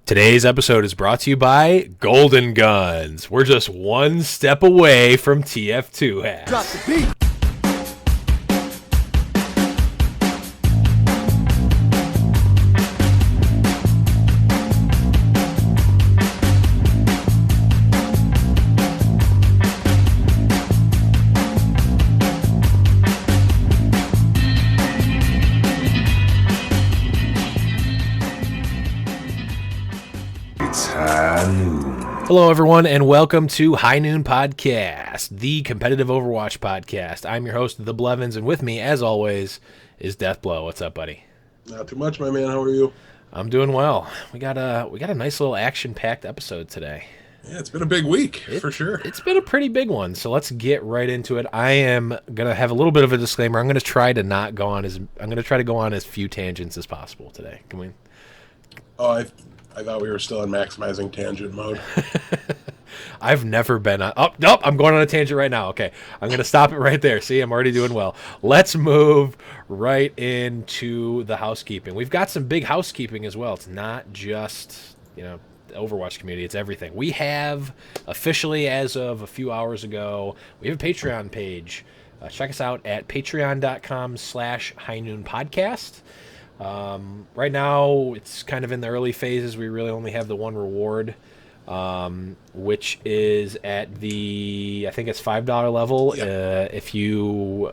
Today's episode is brought to you by Golden Guns. We're just one step away from TF2 hats. Drop the beat. Hello, everyone, and welcome to Highnoon Podcast, the competitive Overwatch podcast. I'm your host, The Blevins, and with me, as always, is Deathblow. What's up, buddy? Not too much, my man. How are you? I'm doing well. We got a nice little action-packed episode today. Yeah, it's been a big week, for sure. It's been a pretty big one, so let's get right into it. I am gonna have a little bit of a disclaimer. I'm gonna try to go on as few tangents as possible today. Can we? Oh, I thought we were still in maximizing tangent mode. I've never been on... Oh, nope, I'm going on a tangent right now. Okay, I'm going to stop it right there. See, I'm already doing well. Let's move right into the housekeeping. We've got some big housekeeping as well. It's not just, the Overwatch community. It's everything. We have, officially as of a few hours ago, we have a Patreon page. Check us out at patreon.com/Highnoon Podcast. Right now, it's kind of in the early phases. We really only have the one reward, which is at the, I think it's $5 level. Yep. If you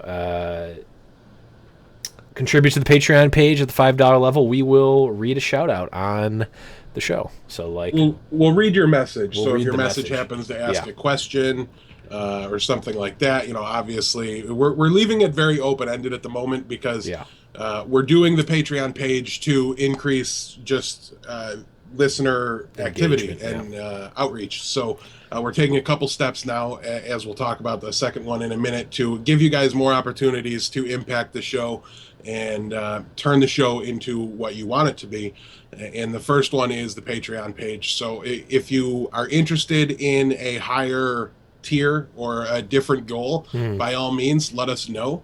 contribute to the Patreon page at the $5 level, we will read a shout out on the show. So, we'll read your message. So if your message happens to ask a question or something like that, obviously we're leaving it very open ended at the moment because. Yeah. We're doing the Patreon page to increase just listener activity and outreach. So we're taking a couple steps now, as we'll talk about the second one in a minute, to give you guys more opportunities to impact the show and turn the show into what you want it to be. And the first one is the Patreon page. So if you are interested in a higher tier or a different goal, by all means, let us know.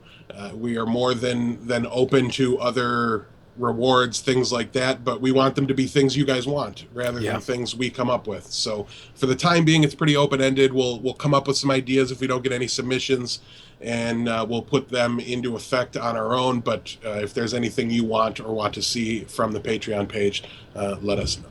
We are more than open to other rewards, things like that, but we want them to be things you guys want rather than things we come up with. So for the time being, it's pretty open-ended. We'll come up with some ideas if we don't get any submissions, and we'll put them into effect on our own. But if there's anything you want or want to see from the Patreon page, let us know.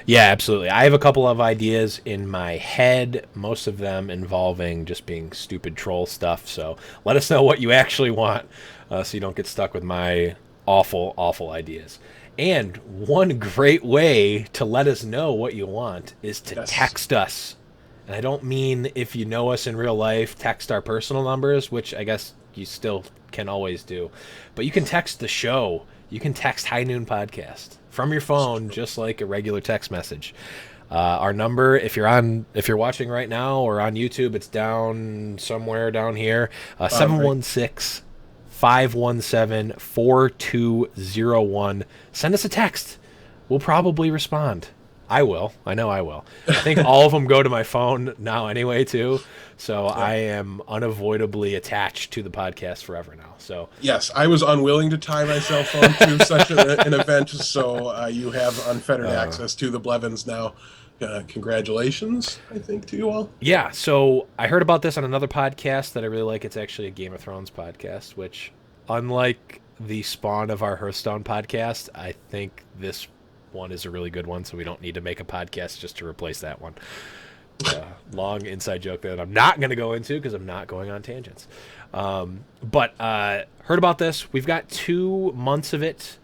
Yeah, absolutely. I have a couple of ideas in my head, most of them involving just being stupid troll stuff. So let us know what you actually want so you don't get stuck with my awful, awful ideas. And one great way to let us know what you want is to text us. And I don't mean if you know us in real life, text our personal numbers, which I guess you still can always do. But you can text the show. You can text Highnoon Podcast from your phone, just like a regular text message. Our number, if you're watching right now or on YouTube, it's down somewhere down here. 716-517-4201. Send us a text. We'll probably respond. I will. I know I will. I think all of them go to my phone now anyway, too. So I am unavoidably attached to the podcast forever now. So yes, I was unwilling to tie my cell phone to such an event, so you have unfettered access to the Blevins now. Congratulations, I think, to you all. Yeah, so I heard about this on another podcast that I really like. It's actually a Game of Thrones podcast, which, unlike the spawn of our Hearthstone podcast, I think this one is a really good one, so we don't need to make a podcast just to replace that one. Long inside joke that I'm not going to go into because I'm not going on tangents. But heard about this. We've got 2 months of it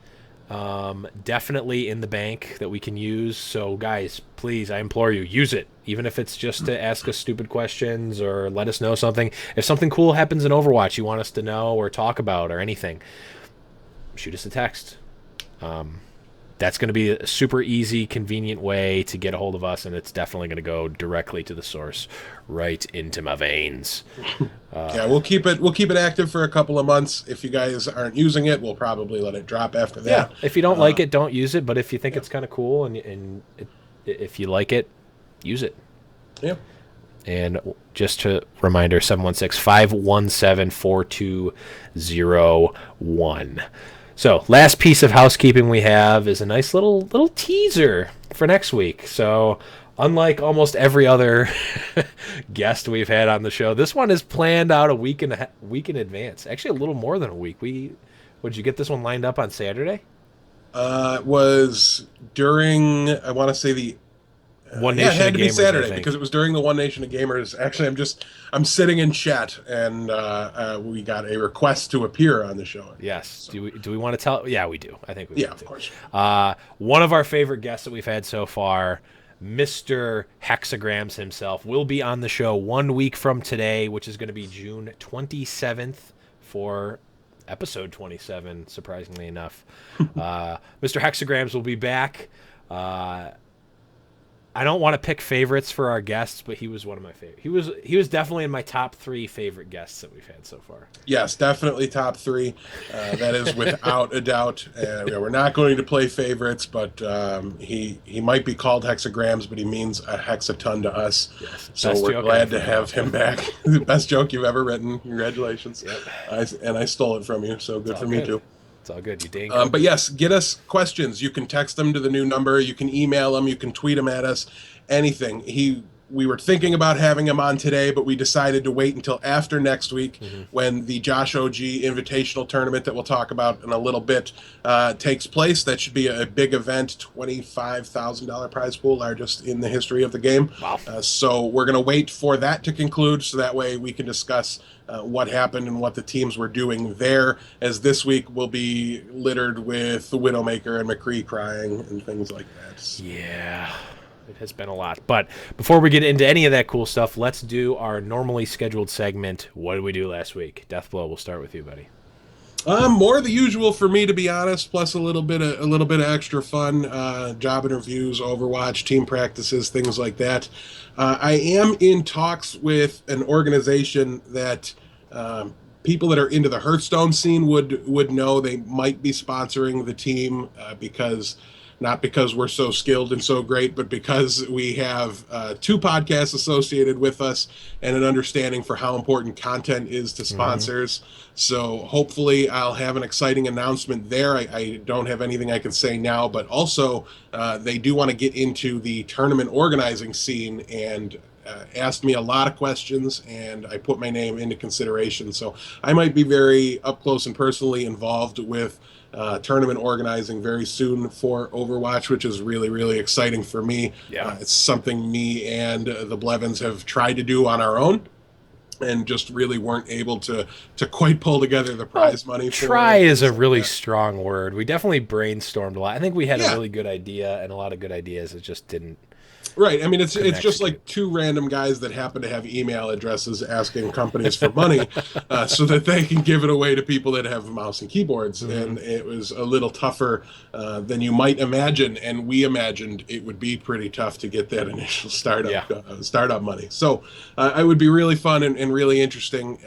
definitely in the bank that we can use. So, guys, please, I implore you, use it. Even if it's just to ask us stupid questions or let us know something. If something cool happens in Overwatch you want us to know or talk about or anything, shoot us a text. That's going to be a super easy, convenient way to get a hold of us, and it's definitely going to go directly to the source, right into my veins. We'll keep it active for a couple of months. If you guys aren't using it, we'll probably let it drop after that. Yeah, if you don't like it, don't use it. But if you think it's kind of cool and if you like it, use it. Yeah. And just to reminder, 716-517-4201. So, last piece of housekeeping we have is a nice little teaser for next week. So, unlike almost every other guest we've had on the show, this one is planned out a week in advance. Actually, a little more than a week. Would you get this one lined up on Saturday? It was during, I want to say the One Nation it had of to Gamers, be Saturday because it was during the One Nation of Gamers. Actually, I'm sitting in chat and we got a request to appear on the show. Yes. So. Do we want to tell? Yeah, we do. I think we do. Yeah, of course. One of our favorite guests that we've had so far, Mr. Hexagrams himself, will be on the show 1 week from today, which is going to be June 27th for episode 27, surprisingly enough. Mr. Hexagrams will be back. I don't want to pick favorites for our guests, but he was one of my favorites. He was definitely in my top 3 favorite guests that we've had so far. Yes, definitely top 3. That is without a doubt. We're not going to play favorites, but he might be called Hexagrams, but he means a hexaton to us. Yes, so we're glad to have him back. The best joke you've ever written. Congratulations. Yep. I stole it from you, so good for me too. It's all good. You dang. But yes, get us questions. You can text them to the new number. You can email them. You can tweet them at us. Anything. We were thinking about having him on today, but we decided to wait until after next week when the Josh OG Invitational Tournament that we'll talk about in a little bit takes place. That should be a big event, $25,000 prize pool, largest in the history of the game. Wow. So we're going to wait for that to conclude so that way we can discuss what happened and what the teams were doing there, as this week will be littered with the Widowmaker and McCree crying and things like that. Yeah. It has been a lot. But before we get into any of that cool stuff, let's do our normally scheduled segment. What did we do last week? Deathblow, we'll start with you, buddy. More the usual for me, to be honest, plus a little bit of extra fun, job interviews, Overwatch, team practices, things like that. I am in talks with an organization that people that are into the Hearthstone scene would know. They might be sponsoring the team not because we're so skilled and so great, but because we have 2 podcasts associated with us and an understanding for how important content is to sponsors. So hopefully I'll have an exciting announcement there. I don't have anything I can say now, but also they do want to get into the tournament organizing scene and asked me a lot of questions, and I put my name into consideration. So I might be very up close and personally involved with tournament organizing very soon for Overwatch, which is really, really exciting for me. Yeah. It's something me and the Blevins have tried to do on our own and just really weren't able to quite pull together the prize money. Try is a really strong word. We definitely brainstormed a lot. I think we had a really good idea and a lot of good ideas. It just didn't. Right. I mean, it's just like 2 random guys that happen to have email addresses asking companies for money so that they can give it away to people that have mouse and keyboards. And it was a little tougher than you might imagine. And we imagined it would be pretty tough to get that initial startup money. So it would be really fun and really interesting.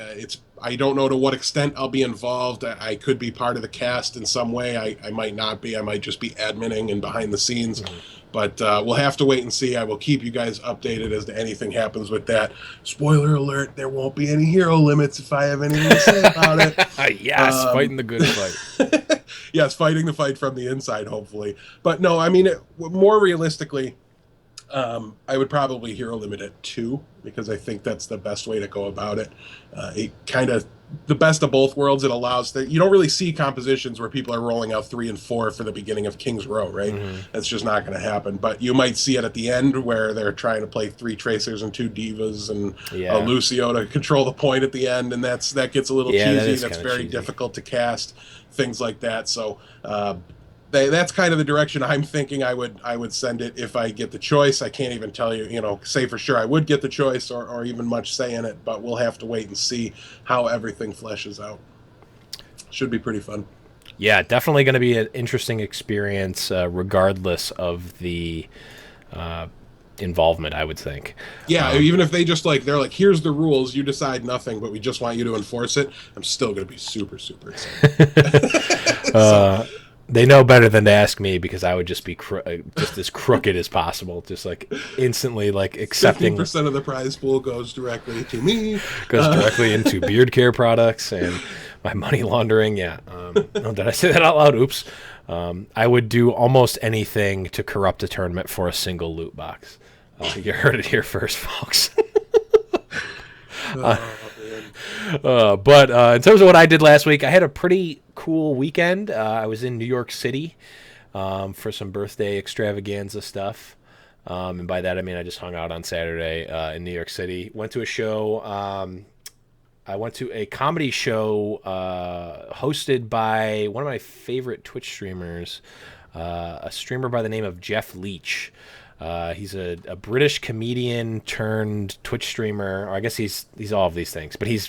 I don't know to what extent I'll be involved. I could be part of the cast in some way. I might not be. I might just be adminning and behind the scenes. But we'll have to wait and see. I will keep you guys updated as to anything happens with that. Spoiler alert, there won't be any hero limits if I have anything to say about it. Yes, fighting the good fight. Yes, fighting the fight from the inside, hopefully. But no, I mean, more realistically, I would probably hero limit at 2 because I think that's the best way to go about it. It kind of the best of both worlds. It allows that you don't really see compositions where people are rolling out 3 and 4 for the beginning of King's Row, right? That's just not going to happen. But you might see it at the end where they're trying to play 3 Tracers and 2 Divas and a Lucio to control the point at the end, and that gets a little cheesy. That's very difficult to cast, things like that. So that's kind of the direction I'm thinking I would send it if I get the choice. I can't even tell you, say for sure I would get the choice or even much say in it, but we'll have to wait and see how everything fleshes out. Should be pretty fun. Yeah, definitely going to be an interesting experience regardless of the involvement, I would think. Yeah, even if they just they're like, here's the rules, you decide nothing, but we just want you to enforce it, I'm still going to be super, super excited. They know better than to ask me because I would just be just as crooked as possible, just instantly accepting. 50% of the prize pool goes directly to me. Goes directly into beard care products, and My money laundering, yeah. Oh, did I say that out loud? Oops. I would do almost anything to corrupt a tournament for a single loot box. You heard it here first, folks. But in terms of what I did last week, I had a pretty cool weekend. I was in New York City for some birthday extravaganza stuff. And by that, I mean I just hung out on Saturday in New York City. Went to a show. I went to a comedy show hosted by one of my favorite Twitch streamers, a streamer by the name of Jeff Leach. He's a British comedian turned Twitch streamer. Or I guess he's all of these things, but he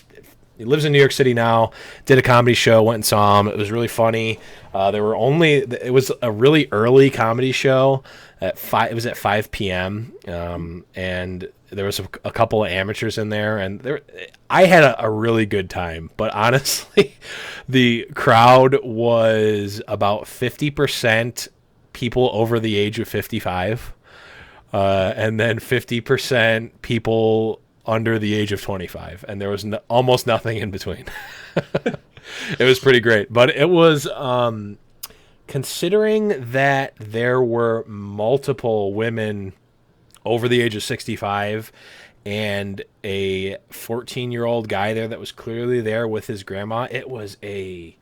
lives in New York City now. Did a comedy show, went and saw him. It was really funny. It was a really early comedy show at 5. It was at 5 p.m. And there was a couple of amateurs in there, and I had a really good time. But honestly, the crowd was about 50% people over the age of 55, and then 50% people under the age of 25, and there was almost nothing in between. It was pretty great, but it was considering that there were multiple women over the age of 65 and a 14-year-old guy there that was clearly there with his grandma. It was a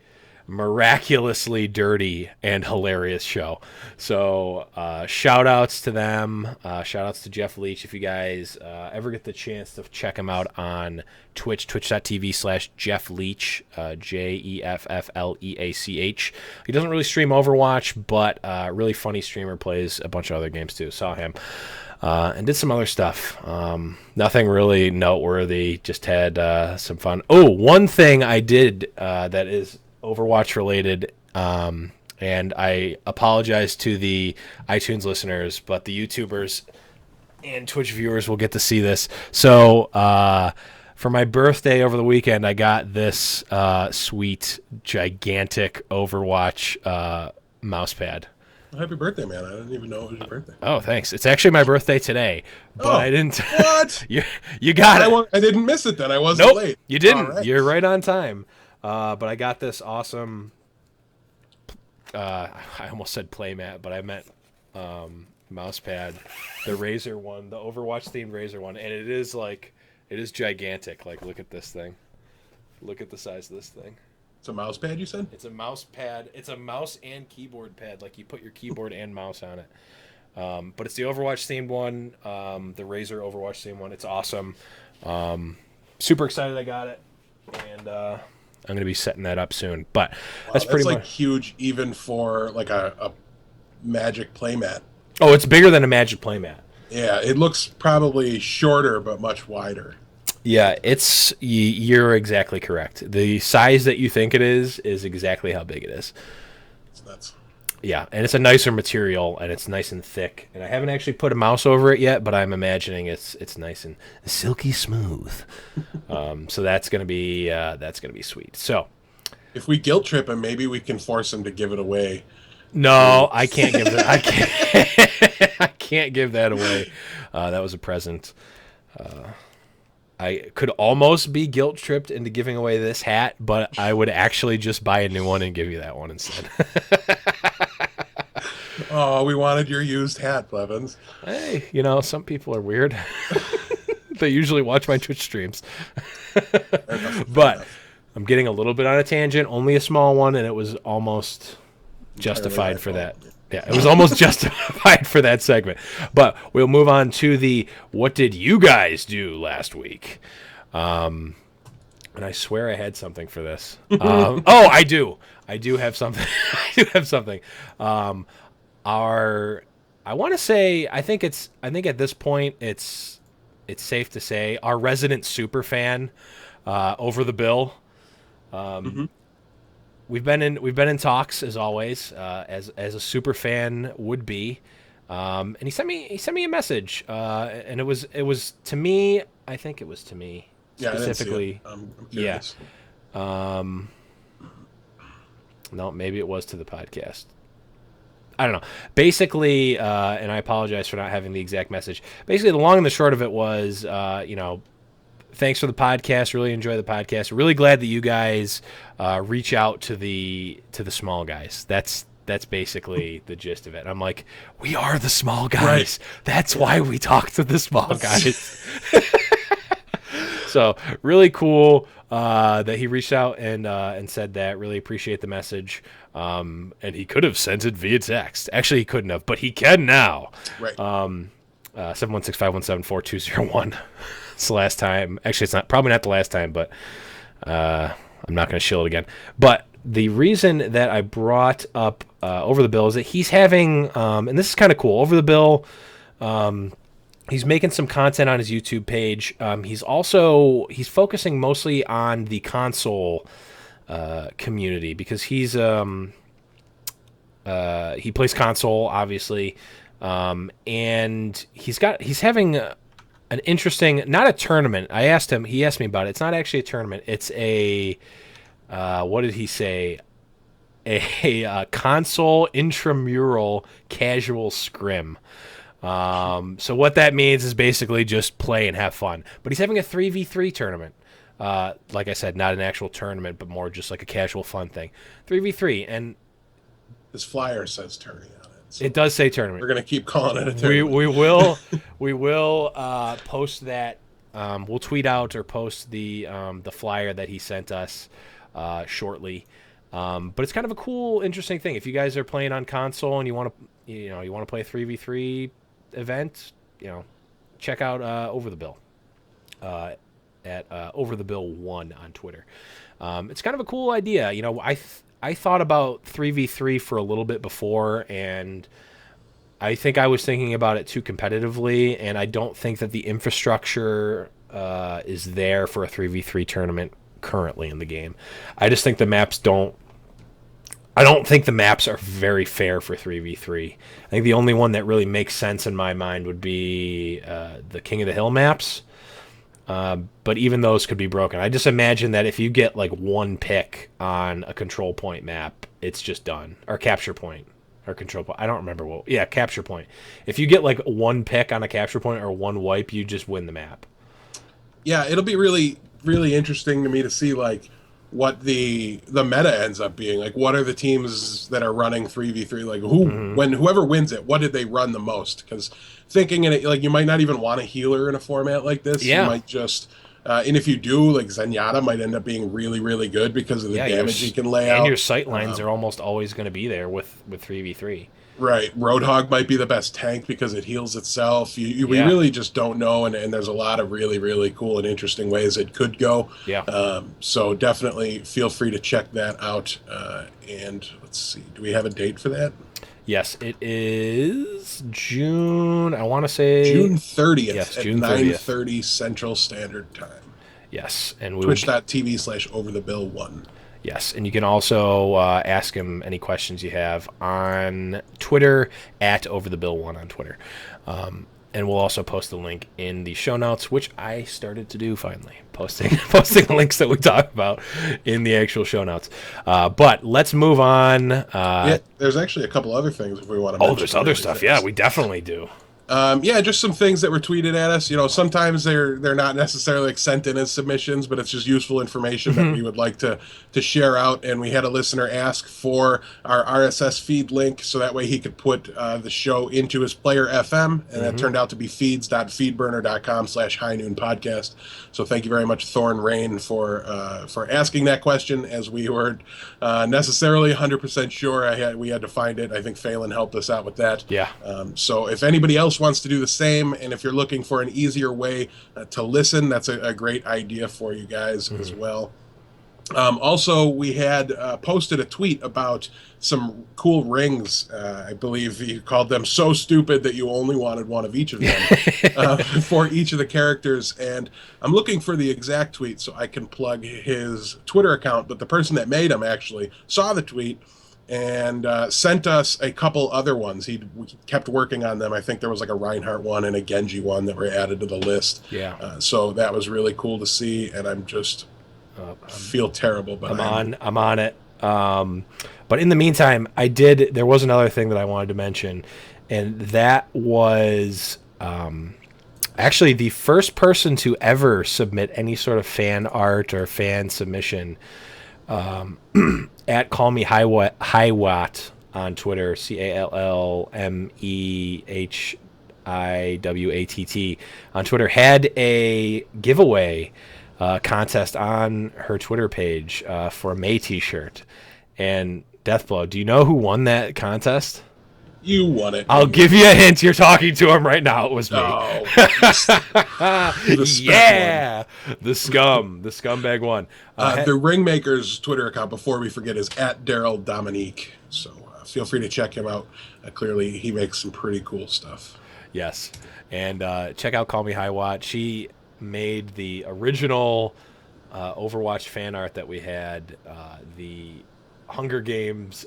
miraculously dirty and hilarious show. So shout outs to them. Shout outs to Jeff Leach. If you guys ever get the chance to check him out on Twitch, twitch.tv/Jeff Leach, Jeffleach. He doesn't really stream Overwatch, but really funny streamer, plays a bunch of other games too. Saw him. And did some other stuff. Nothing really noteworthy. Just had some fun. Oh, one thing I did that is Overwatch related, and I apologize to the iTunes listeners, but the YouTubers and Twitch viewers will get to see this. So for my birthday over the weekend, I got this sweet, gigantic Overwatch mouse pad. Happy birthday, man. I didn't even know it was your birthday. Oh, thanks. It's actually my birthday today, but I didn't. What? you got it. I didn't miss it then. I wasn't late. You didn't. Right. You're right on time. But I got this awesome, I almost said playmat, but I meant mouse pad, the Razer one, the Overwatch themed Razer one, and it is gigantic. Like, look at this thing. Look at the size of this thing. It's a mouse pad, you said? It's a mouse pad. It's a mouse and keyboard pad. Like, you put your keyboard and mouse on it. But it's the Overwatch themed one, the Razer Overwatch themed one. It's awesome. Super excited I got it. And I'm going to be setting that up soon. But that's pretty much huge even for like a Magic playmat. Oh, it's bigger than a Magic playmat. Yeah, it looks probably shorter but much wider. Yeah, you're exactly correct. The size that you think it is exactly how big it is. It's nuts. Yeah, and it's a nicer material, and it's nice and thick. And I haven't actually put a mouse over it yet, but I'm imagining it's nice and silky smooth. So that's gonna be sweet. So if we guilt trip him, maybe we can force him to give it away. No, I can't give that. I can't give that away. That was a present. I could almost be guilt tripped into giving away this hat, but I would actually just buy a new one and give you that one instead. Oh, we wanted your used hat, Blevins. Hey, some people are weird. They usually watch my Twitch streams. But I'm getting a little bit on a tangent, only a small one, and it was almost justified for that. Yeah, it was almost justified for that segment. But we'll move on to the what did you guys do last week? And I swear I had something for this. I do. I do have something. I want to say, I think at this point it's safe to say our resident super fan, Over the Bill. We've been in talks as always, as a super fan would be, and he sent me a message, and it was to me. I think it was to me specifically. Yeah, I'm curious. Yeah. No, maybe it was to the podcast. I don't know. Basically, and I apologize for not having the exact message. Basically, the long and the short of it was, thanks for the podcast. Really enjoy the podcast. Really glad that you guys reach out to the small guys. That's basically the gist of it. I'm like, we are the small guys. Right. That's why we talk to the small guys. So really cool that he reached out and said that. Really appreciate the message. And he could have sent it via text. Actually, he couldn't have, but he can now. Right. 716-517-4201. It's the last time. Actually, it's probably not the last time, but I'm not going to shill it again. But the reason that I brought up Over the Bill is that he's having, and this is kind of cool, Over the Bill, he's making some content on his YouTube page. He's focusing mostly on the console community because he plays console, obviously, and he's having an interesting, not a tournament. He asked me about it. It's not actually a tournament. It's a what did he say? A console intramural casual scrim. So what that means is basically just play and have fun. But he's having a 3v3 tournament. Like I said, not an actual tournament, but more just like a casual fun thing. 3v3, and this flyer says tourney on it. So it does say tournament. We're gonna keep calling it a tournament. We will post that. We'll tweet out or post the flyer that he sent us shortly. But it's kind of a cool, interesting thing. If you guys are playing on console and you want to play a 3v3 event, check out Over the Bill at Over the Bill 1 on Twitter. It's kind of a cool idea. I thought about 3v3 for a little bit before, and I think I was thinking about it too competitively, and I don't think that the infrastructure is there for a 3v3 tournament currently in the game. I just think the maps I don't think the maps are very fair for 3v3. I think the only one that really makes sense in my mind would be the King of the Hill maps. But even those could be broken. I just imagine that if you get like one pick on a control point map, it's just done. Or capture point. Or control point. I don't remember what. Yeah, capture point. If you get like one pick on a capture point or one wipe, you just win the map. Yeah, it'll be really, really interesting to me to see like what the meta ends up being. Like, what are the teams that are running 3v3? Like, whoever wins it, what did they run the most? Because thinking in it, like, you might not even want a healer in a format like this. Yeah. You might just, and if you do, like, Zenyatta might end up being really, really good because of the damage he can lay out. And your sight lines are almost always going to be there with 3v3. Right. Roadhog might be the best tank because it heals itself. We really just don't know, and there's a lot of really, really cool and interesting ways it could go. Yeah. So definitely feel free to check that out. And let's see, do we have a date for that? Yes, it is June, I want to say... June 30th yes, at June 30th. 9:30 Central Standard Time. Yes. And Twitch.tv/overthebill1. Yes, and you can also ask him any questions you have on Twitter at OverTheBill1 on Twitter. And we'll also post the link in the show notes, which I started to do finally, posting links that we talk about in the actual show notes. But let's move on. There's actually a couple other things if we want to mention. Oh, there's other stuff. Yeah, we definitely do. Just some things that were tweeted at us. Sometimes they're not necessarily like sent in as submissions, but it's just useful information that we would like to share out. And we had a listener ask for our RSS feed link so that way he could put the show into his player FM, and that turned out to be feeds.feedburner.com/Highnoon Podcast. So thank you very much, Thorn Rain, for asking that question, as we weren't necessarily 100% sure. We had to find it. I think Phelan helped us out with that. Yeah. So if anybody else wants to do the same, and if you're looking for an easier way to listen, that's a great idea for you guys as well. Also, we had posted a tweet about some cool rings. I believe you called them so stupid that you only wanted one of each of them for each of the characters. And I'm looking for the exact tweet so I can plug his Twitter account, but the person that made him actually saw the tweet and sent us a couple other ones. We kept working on them. I think there was like a Reinhardt one and a Genji one that were added to the list. Yeah. So that was really cool to see, and I'm just feel terrible. But I'm on it. But in the meantime, there was another thing that I wanted to mention, and that was Actually, the first person to ever submit any sort of fan art or fan submission at Call Me Highwatt on Twitter, CallMeHiwAtt on Twitter, had a giveaway contest on her Twitter page for a May t-shirt. And Deathblow, do you know who won that contest? You won it. I'll give you a hint. You're talking to him right now. It was me. Oh, yeah. The scum. The scumbag one. The Ringmaker's Twitter account, before we forget, is at Daryl Dominique. So feel free to check him out. Clearly, he makes some pretty cool stuff. Yes. And check out Call Me Highwatt. She made the original Overwatch fan art that we had, the Hunger Games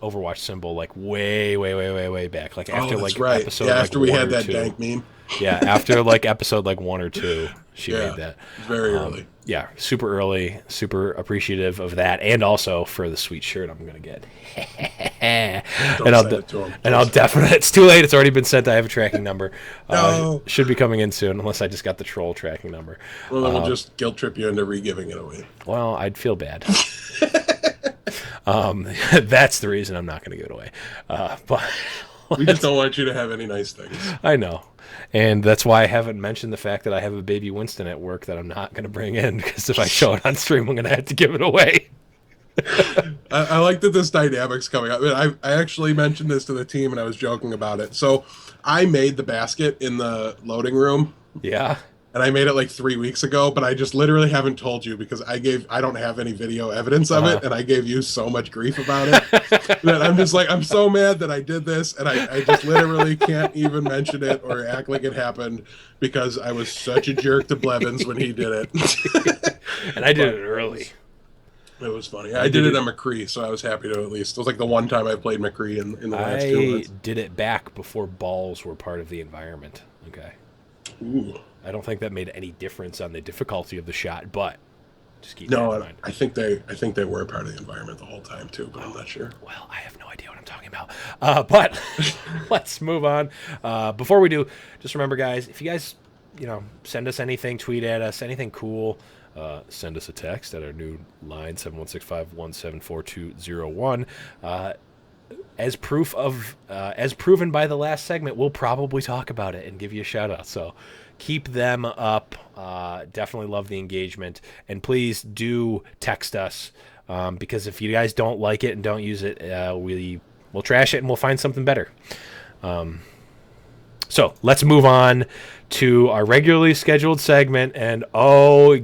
Overwatch symbol, like way back, like after episode after we had that dank meme. Yeah, after like episode like 1 or 2, she made that very early. Yeah, super early, super appreciative of that, and also for the sweet shirt I'm gonna get. I'll definitely. It's too late. It's already been sent. I have a tracking number. No. Should be coming in soon, unless I just got the troll tracking number. Well, then we'll just guilt trip you into re-giving it away. Well, I'd feel bad. That's the reason I'm not going to give it away. But we just don't want you to have any nice things. I know. And that's why I haven't mentioned the fact that I have a baby Winston at work that I'm not going to bring in, because if I show it on stream, I'm going to have to give it away. I like that this dynamic's coming up. I actually mentioned this to the team, and I was joking about it. So I made the basket in the loading room. Yeah. And I made it like 3 weeks ago, but I just literally haven't told you because I don't have any video evidence of it, and I gave you so much grief about it that I'm just like, I'm so mad that I did this, and I just literally can't even mention it or act like it happened because I was such a jerk to Blevins when he did it. And I did it early. It was funny. I did it on McCree, so I was happy to at least. It was like the one time I played McCree in the last 2 months. I did it back before balls were part of the environment. Okay. Ooh. I don't think that made any difference on the difficulty of the shot, but just keep that in mind. I think they were part of the environment the whole time too, but I'm not sure. Well, I have no idea what I'm talking about. But let's move on. Before we do, just remember, guys, if you guys, send us anything, tweet at us, anything cool, send us a text at our new line 7165174201. As proven by the last segment, we'll probably talk about it and give you a shout out. So keep them up. Definitely love the engagement, and please do text us because if you guys don't like it and don't use it, we'll trash it and we'll find something better. So let's move on to our regularly scheduled segment, and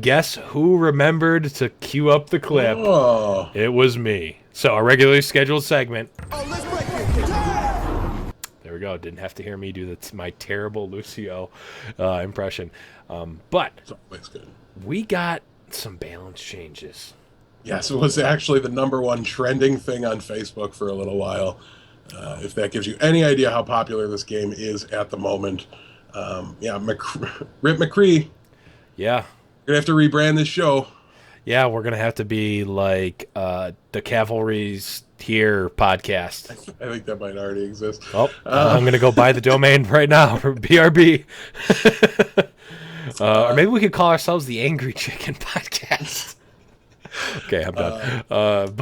guess who remembered to cue up the clip? Oh. It was me. So our regularly scheduled segment. Let's break it. There we go. Didn't have to hear me do my terrible Lucio impression. But It's always good. we got some balance changes. Yes, it was actually the #1 trending thing on Facebook for a little while. If that gives you any idea how popular this game is at the moment. Rip McCree. Yeah. Gonna have to rebrand this show. Yeah, we're going to have to be like the Cavalry's Here podcast. I think that might already exist. Oh, I'm going to go buy the domain right now for BRB. Or maybe we could call ourselves the Angry Chicken Podcast. Okay, I'm done.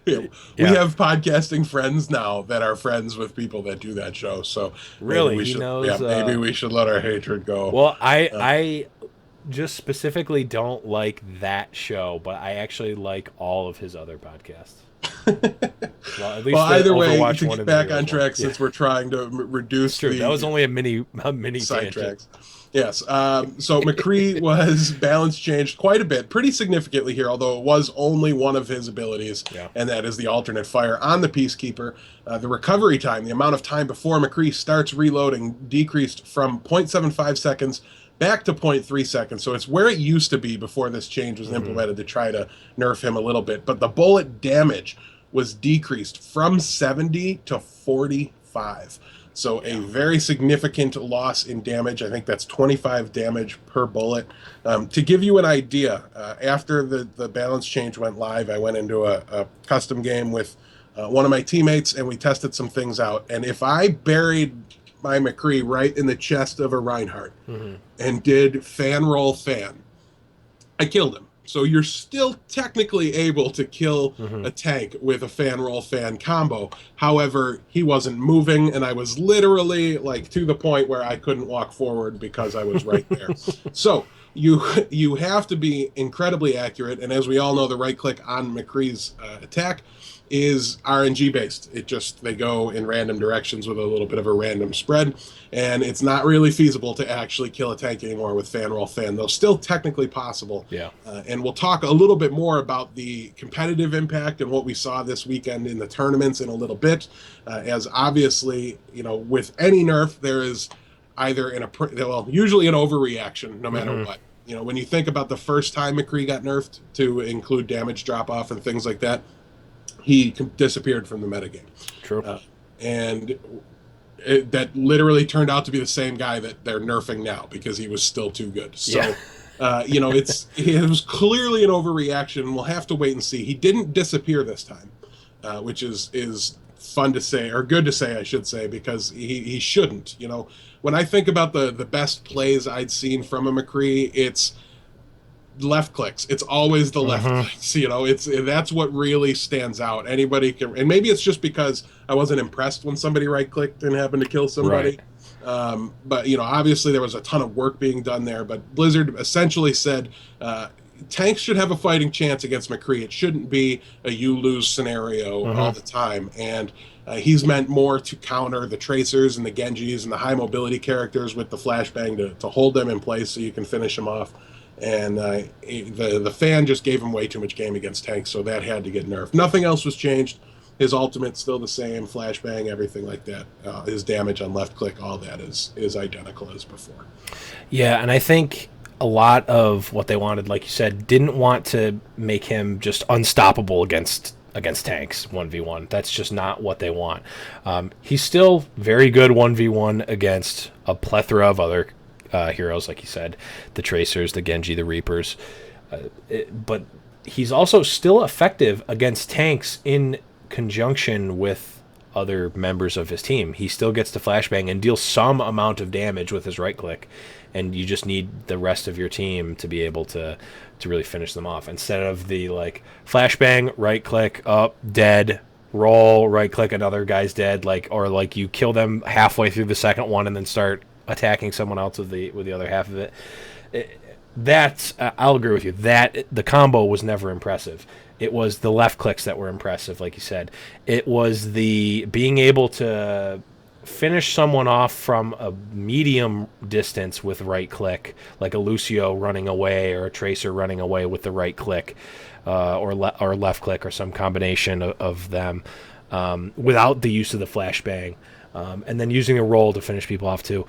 We have podcasting friends now that are friends with people that do that show. So really, maybe we should let our hatred go. Well, I just specifically don't like that show, but I actually like all of his other podcasts. Either way, to get back on track, since we're trying to reduce that was only a mini sidetracks. Yes. So McCree was balance changed quite a bit, pretty significantly here, although it was only one of his abilities, and that is the alternate fire on the Peacekeeper. The recovery time, the amount of time before McCree starts reloading, decreased from 0.75 seconds back to 0.3 seconds. So it's where it used to be before this change was implemented to try to nerf him a little bit. But the bullet damage was decreased from 70 to 45. So a very significant loss in damage. I think that's 25 damage per bullet. To give you an idea, after the balance change went live, I went into a custom game with one of my teammates, and we tested some things out. And if I buried my McCree right in the chest of a Reinhardt and did fan roll fan. I killed him. So you're still technically able to kill a tank with a fan roll fan combo. However, he wasn't moving, and I was literally like to the point where I couldn't walk forward because I was right there. So you have to be incredibly accurate, and as we all know, the right click on McCree's attack is RNG based. They go in random directions with a little bit of a random spread, and it's not really feasible to actually kill a tank anymore with fan roll fan, though still technically possible. Yeah. And we'll talk a little bit more about the competitive impact and what we saw this weekend in the tournaments in a little bit, as obviously, with any nerf, there is either usually an overreaction no matter what. When you think about the first time McCree got nerfed to include damage drop off and things like that, he disappeared from the metagame. True. And that literally turned out to be the same guy that they're nerfing now because he was still too good. So, it was clearly an overreaction. We'll have to wait and see. He didn't disappear this time, which is fun to say, or good to say, I should say, because he shouldn't. When I think about the best plays I'd seen from a McCree, it's left clicks. It's always the left clicks. That's what really stands out. Anybody can, and maybe it's just because I wasn't impressed when somebody right clicked and happened to kill somebody. Right. But obviously there was a ton of work being done there. But Blizzard essentially said tanks should have a fighting chance against McCree. It shouldn't be a you lose scenario all the time. And he's meant more to counter the tracers and the Genjis and the high mobility characters with the flashbang to hold them in place so you can finish them off. And the fan just gave him way too much game against tanks, so that had to get nerfed. Nothing else was changed. His ultimate's still the same, flashbang, everything like that. His damage on left click, all that is identical as before. Yeah, and I think a lot of what they wanted, like you said, didn't want to make him just unstoppable against tanks 1v1. That's just not what they want. He's still very good 1v1 against a plethora of other heroes, like you said, the Tracers, the Genji, the Reapers. But he's also still effective against tanks in conjunction with other members of his team. He still gets to flashbang and deals some amount of damage with his right click, and you just need the rest of your team to be able to really finish them off. Instead of the flashbang, right click, up, dead, roll, right click, another guy's dead, or you kill them halfway through the second one and then start attacking someone else with the other half of it. That's I'll agree with you. That the combo was never impressive. It was the left clicks that were impressive, like you said. It was the being able to finish someone off from a medium distance with right click, like a Lucio running away or a Tracer running away with the right click, or left click, or some combination of them, without the use of the flashbang. And then using a roll to finish people off too,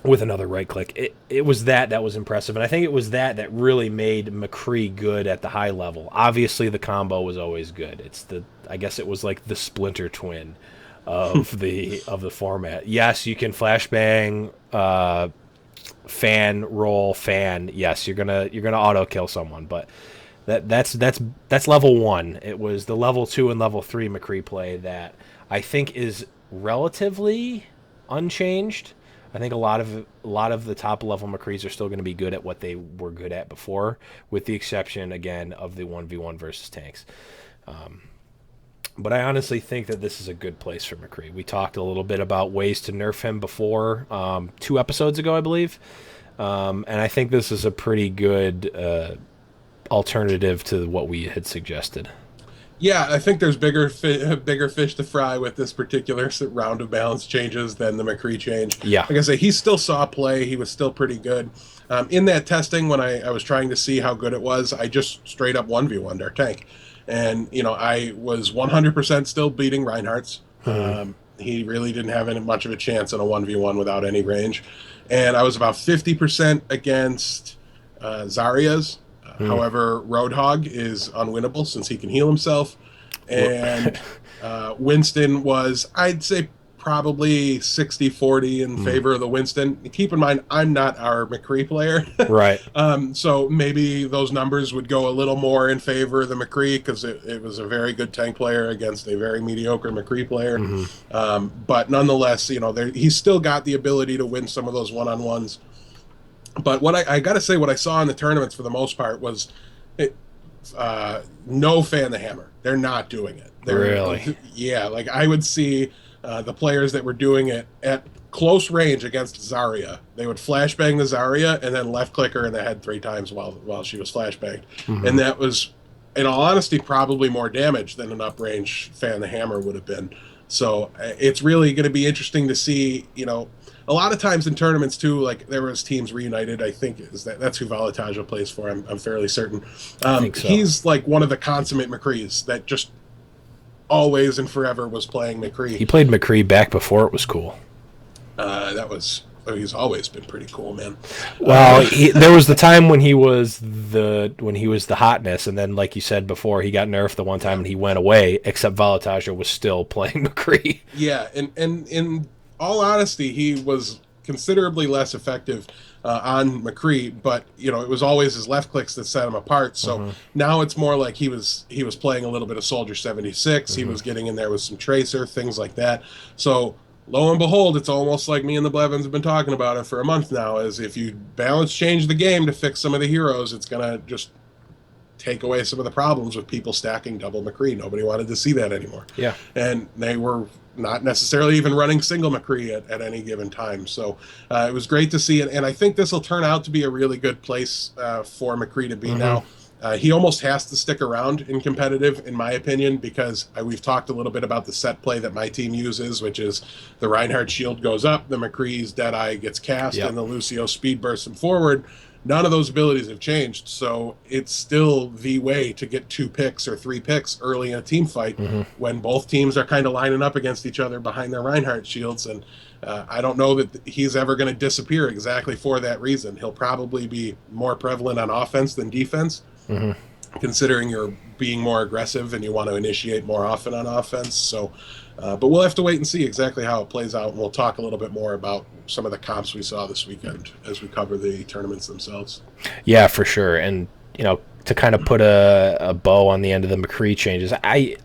with another right click. It was that was impressive, and I think it was that really made McCree good at the high level. Obviously, the combo was always good. I guess it was like the splinter twin of the format. Yes, you can flashbang, fan roll, fan. Yes, you're gonna auto kill someone, but that's level 1. It was the level 2 and level 3 McCree play that I think is relatively unchanged. I think a lot of the top level McCrees are still going to be good at what they were good at before, with the exception again of the 1v1 versus tanks. But I honestly think that this is a good place for McCree. We talked a little bit about ways to nerf him before, 2 episodes ago, I believe, and I think this is a pretty good alternative to what we had suggested. Yeah, I think there's bigger fish to fry with this particular round of balance changes than the McCree change. Yeah. Like I say, he still saw play. He was still pretty good. In that testing, when I was trying to see how good it was, I just straight up 1v1'd our tank. And, I was 100% still beating Reinhardt's. He really didn't have much of a chance in a 1v1 without any range. And I was about 50% against Zarya's. However, Roadhog is unwinnable since he can heal himself. And Winston was, I'd say, probably 60-40 in favor of the Winston. Keep in mind, I'm not our McCree player. Right. So maybe those numbers would go a little more in favor of the McCree because it was a very good tank player against a very mediocre McCree player. But nonetheless, he's still got the ability to win some of those one-on-ones. But what I got to say, what I saw in the tournaments for the most part was no fan the hammer. They're not doing it. Really? Yeah, like I would see the players that were doing it at close range against Zarya. They would flashbang the Zarya and then left click her in the head 3 times while she was flashbanged. And that was, in all honesty, probably more damage than an uprange fan the hammer would have been. So it's really going to be interesting to see, a lot of times in tournaments too, like there was teams reunited. I think that's who Valataja plays for. I'm fairly certain. I think so. He's like one of the consummate McCrees that just always and forever was playing McCree. He played McCree back before it was cool. He's always been pretty cool, man. Well, there was the time when he was the hotness, and then, like you said before, he got nerfed the one time and he went away. Except Valataja was still playing McCree. Yeah, and in all honesty, he was considerably less effective on McCree, but it was always his left clicks that set him apart. So now it's more like he was playing a little bit of Soldier 76. He was getting in there with some Tracer, things like that. So lo and behold, it's almost like me and the Blevins have been talking about it for a month now, as if you change the game to fix some of the heroes, it's going to just take away some of the problems with people stacking double McCree. Nobody wanted to see that anymore. Yeah. And they were not necessarily even running single McCree at any given time. So it was great to see it. And I think this will turn out to be a really good place for McCree to be now. He almost has to stick around in competitive, in my opinion, because we've talked a little bit about the set play that my team uses, which is the Reinhardt shield goes up, the McCree's Deadeye gets cast, and the Lucio speed bursts him forward. None of those abilities have changed, so it's still the way to get 2 picks or 3 picks early in a team fight when both teams are kind of lining up against each other behind their Reinhardt shields. And I don't know that he's ever going to disappear exactly for that reason. He'll probably be more prevalent on offense than defense, considering you're being more aggressive and you want to initiate more often on offense. So, but we'll have to wait and see exactly how it plays out, and we'll talk a little bit more about some of the comps we saw this weekend as we cover the tournaments themselves. Yeah, for sure. And, to kind of put a bow on the end of the McCree changes,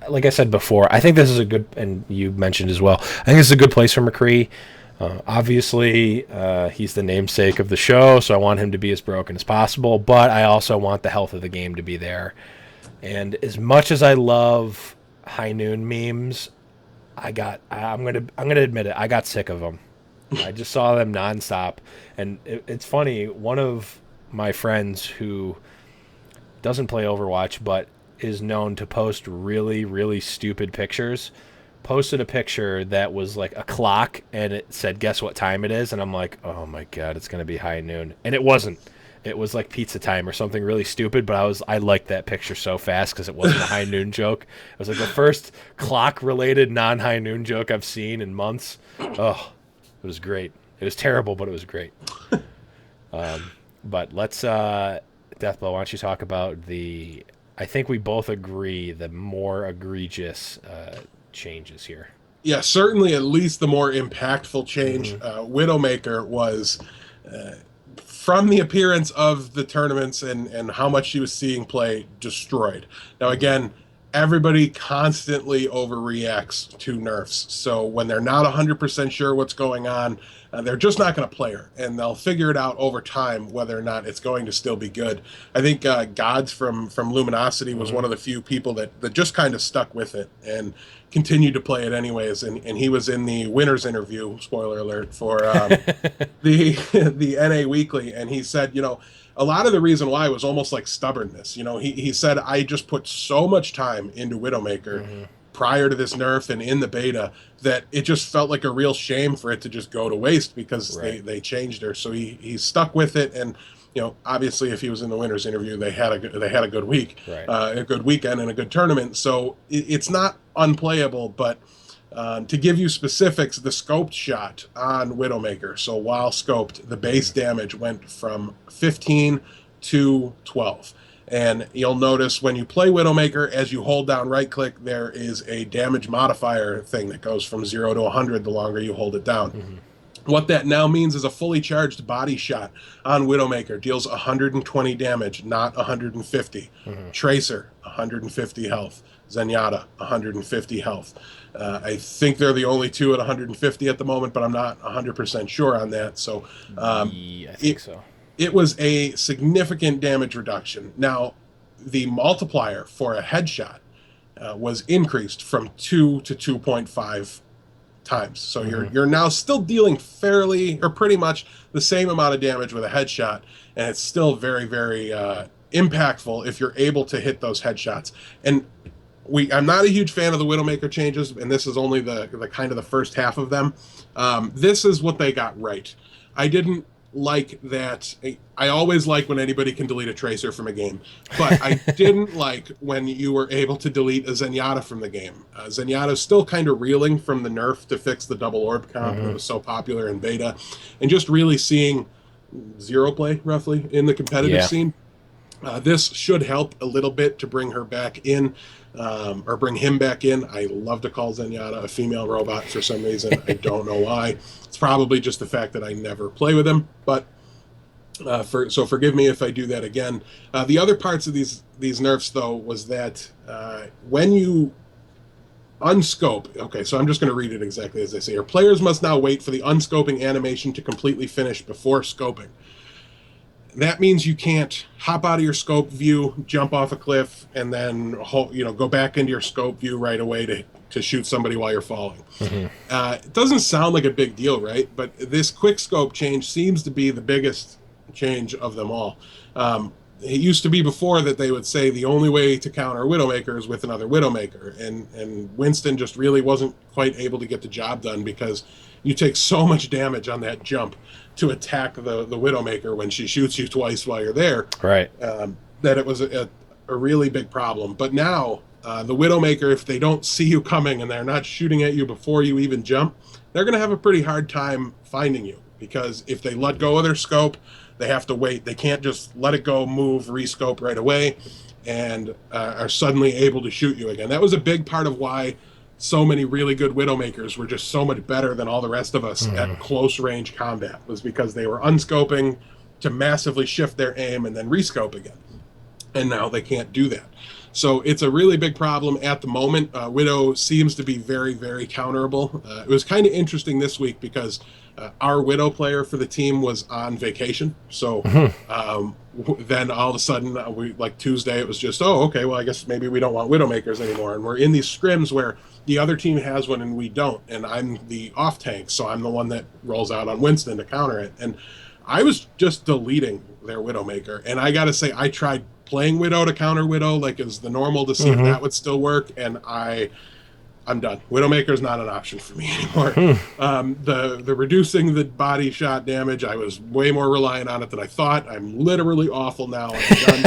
like I said before, I think this is a good, and you mentioned as well, I think this is a good place for McCree. Obviously, he's the namesake of the show, so I want him to be as broken as possible, but I also want the health of the game to be there. And as much as I love Highnoon memes, I'm gonna admit it, I got sick of them. I just saw them nonstop, and it's funny. One of my friends who doesn't play Overwatch but is known to post really, really stupid pictures posted a picture that was like a clock, and it said, "Guess what time it is?" And I'm like, "Oh my god, it's gonna be high noon," and it wasn't. It was like pizza time or something really stupid, but I liked that picture so fast because it wasn't a high noon joke. It was like the first clock-related non-high noon joke I've seen in months. Oh, it was great. It was terrible, but it was great. But let's, Deathblow, why don't you talk about I think we both agree, the more egregious changes here. Yeah, certainly at least the more impactful change. Widowmaker was... from the appearance of the tournaments and how much she was seeing play, destroyed. Now, again, everybody constantly overreacts to nerfs. So when they're not 100% sure what's going on, they're just not going to play her. And they'll figure it out over time whether or not it's going to still be good. I think Gods from Luminosity was one of the few people that just kind of stuck with it and continued to play it anyways. And he was in the winner's interview, spoiler alert, for the NA Weekly. And he said, a lot of the reason why was almost like stubbornness. He said, I just put so much time into Widowmaker prior to this nerf and in the beta that it just felt like a real shame for it to just go to waste because they changed her. So he stuck with it. And, obviously if he was in the winner's interview, they had a good week, a good weekend and a good tournament. So it's not unplayable, but to give you specifics, the scoped shot on Widowmaker, so while scoped, the base damage went from 15 to 12. And you'll notice when you play Widowmaker, as you hold down right-click, there is a damage modifier thing that goes from 0 to 100 the longer you hold it down. Mm-hmm. What that now means is a fully charged body shot on Widowmaker deals 120 damage, not 150. Mm-hmm. Tracer, 150 health. Zenyatta, 150 health. I think they're the only two at 150 at the moment, but I'm not 100% sure on that. So I think so. It was a significant damage reduction. Now, the multiplier for a headshot was increased from 2 to 2.5 times. So you're now still dealing fairly or pretty much the same amount of damage with a headshot, and it's still very, very impactful if you're able to hit those headshots. And I'm not a huge fan of the Widowmaker changes, and this is only the kind of the first half of them. This is what they got right. I didn't like that. I always like when anybody can delete a Tracer from a game, but I didn't like when you were able to delete a Zenyatta from the game. Zenyatta's still kind of reeling from the nerf to fix the double orb comp that was so popular in beta, and just really seeing zero play roughly in the competitive scene. This should help a little bit to bring her back in, or bring him back in. I love to call Zenyatta a female robot for some reason. I don't know why. It's probably just the fact that I never play with him, but so forgive me if I do that again. The other parts of these nerfs, though, was that when you unscope, okay, so I'm just going to read it exactly as they say here. Players must now wait for the unscoping animation to completely finish before scoping. That means you can't hop out of your scope view, jump off a cliff, and then go back into your scope view right away to shoot somebody while you're falling. Mm-hmm. It doesn't sound like a big deal, right? But this quick scope change seems to be the biggest change of them all. It used to be before that they would say the only way to counter Widowmaker is with another Widowmaker, and Winston just really wasn't quite able to get the job done because you take so much damage on that jump to attack the Widowmaker when she shoots you twice while you're there. Right. That it was a really big problem. But now, the Widowmaker, if they don't see you coming and they're not shooting at you before you even jump, they're going to have a pretty hard time finding you. Because if they let go of their scope, they have to wait. They can't just let it go, move, rescope right away, and are suddenly able to shoot you again. That was a big part of why so many really good Widowmakers were just so much better than all the rest of us at close range combat, was because they were unscoping to massively shift their aim and then rescope again. And now they can't do that. So it's a really big problem at the moment. Widow seems to be very, very counterable. It was kind of interesting this week because our Widow player for the team was on vacation. So then all of a sudden, like Tuesday, it was just, oh, okay, well, I guess maybe we don't want Widowmakers anymore. And we're in these scrims where the other team has one and we don't. And I'm the off tank, so I'm the one that rolls out on Winston to counter it. And I was just deleting their Widowmaker. And I got to say, I tried playing Widow to counter Widow, like as the normal, to see if that would still work. And I'm done. Widowmaker is not an option for me anymore. The reducing the body shot damage, I was way more reliant on it than I thought. I'm literally awful now. I'm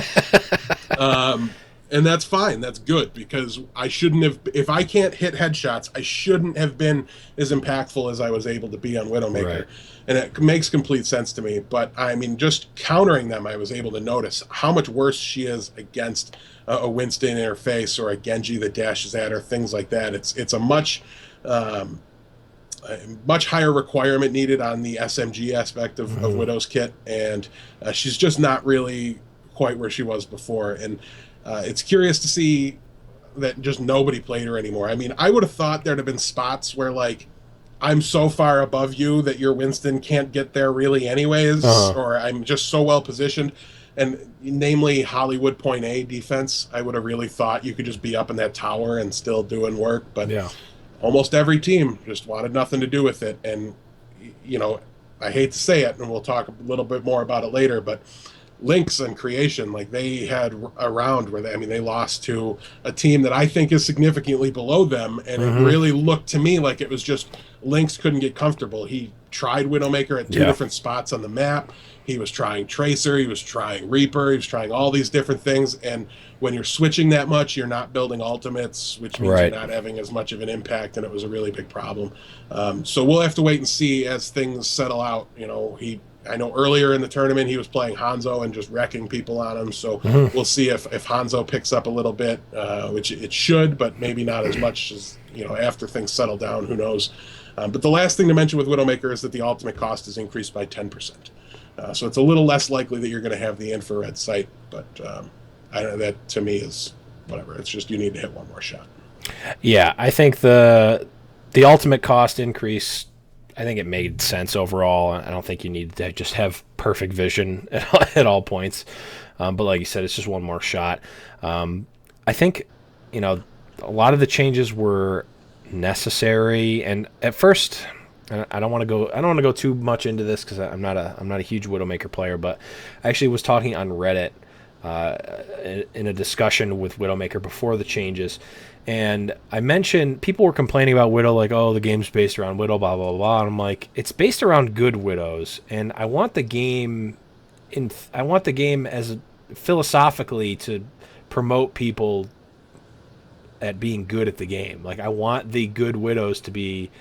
done. And that's fine. That's good, because I shouldn't have. If I can't hit headshots, I shouldn't have been as impactful as I was able to be on Widowmaker. Right. And it makes complete sense to me. But I mean, just countering them, I was able to notice how much worse she is against a Winston in her face or a Genji that dashes at her, things like that. It's a much higher requirement needed on the SMG aspect of Widow's kit, and she's just not really quite where she was before. And it's curious to see that just nobody played her anymore. I mean, I would have thought there'd have been spots where, like, I'm so far above you that your Winston can't get there really anyways, or I'm just so well positioned. And namely Hollywood Point A defense, I would have really thought you could just be up in that tower and still doing work. But almost every team just wanted nothing to do with it. And, you know, I hate to say it, and we'll talk a little bit more about it later, but Lynx and Creation, like, they had a round where they lost to a team that I think is significantly below them, and it really looked to me like it was just Lynx couldn't get comfortable. He tried Widowmaker at two different spots on the map. He was trying Tracer, he was trying Reaper, he was trying all these different things, and when you're switching that much, you're not building ultimates, which means you're not having as much of an impact, and it was a really big problem. So we'll have to wait and see as things settle out. You know, I know earlier in the tournament he was playing Hanzo and just wrecking people on him. So we'll see if Hanzo picks up a little bit, which it should, but maybe not as much as, after things settle down. Who knows? But the last thing to mention with Widowmaker is that the ultimate cost is increased by 10%. So it's a little less likely that you're going to have the infrared sight. But I don't know, that to me is whatever. It's just you need to hit one more shot. Yeah, I think the ultimate cost increase, I think it made sense overall. I don't think you need to just have perfect vision at all points. But like you said, it's just one more shot. I think, a lot of the changes were necessary. And at first, I don't want to go too much into this because I'm not a huge Widowmaker player. But I actually was talking on Reddit in a discussion with Widowmaker before the changes. And I mentioned people were complaining about Widow, like, oh, the game's based around Widow, blah, blah, blah. And I'm like, it's based around good Widows. And I want the game as philosophically to promote people at being good at the game. Like, I want the good Widows to be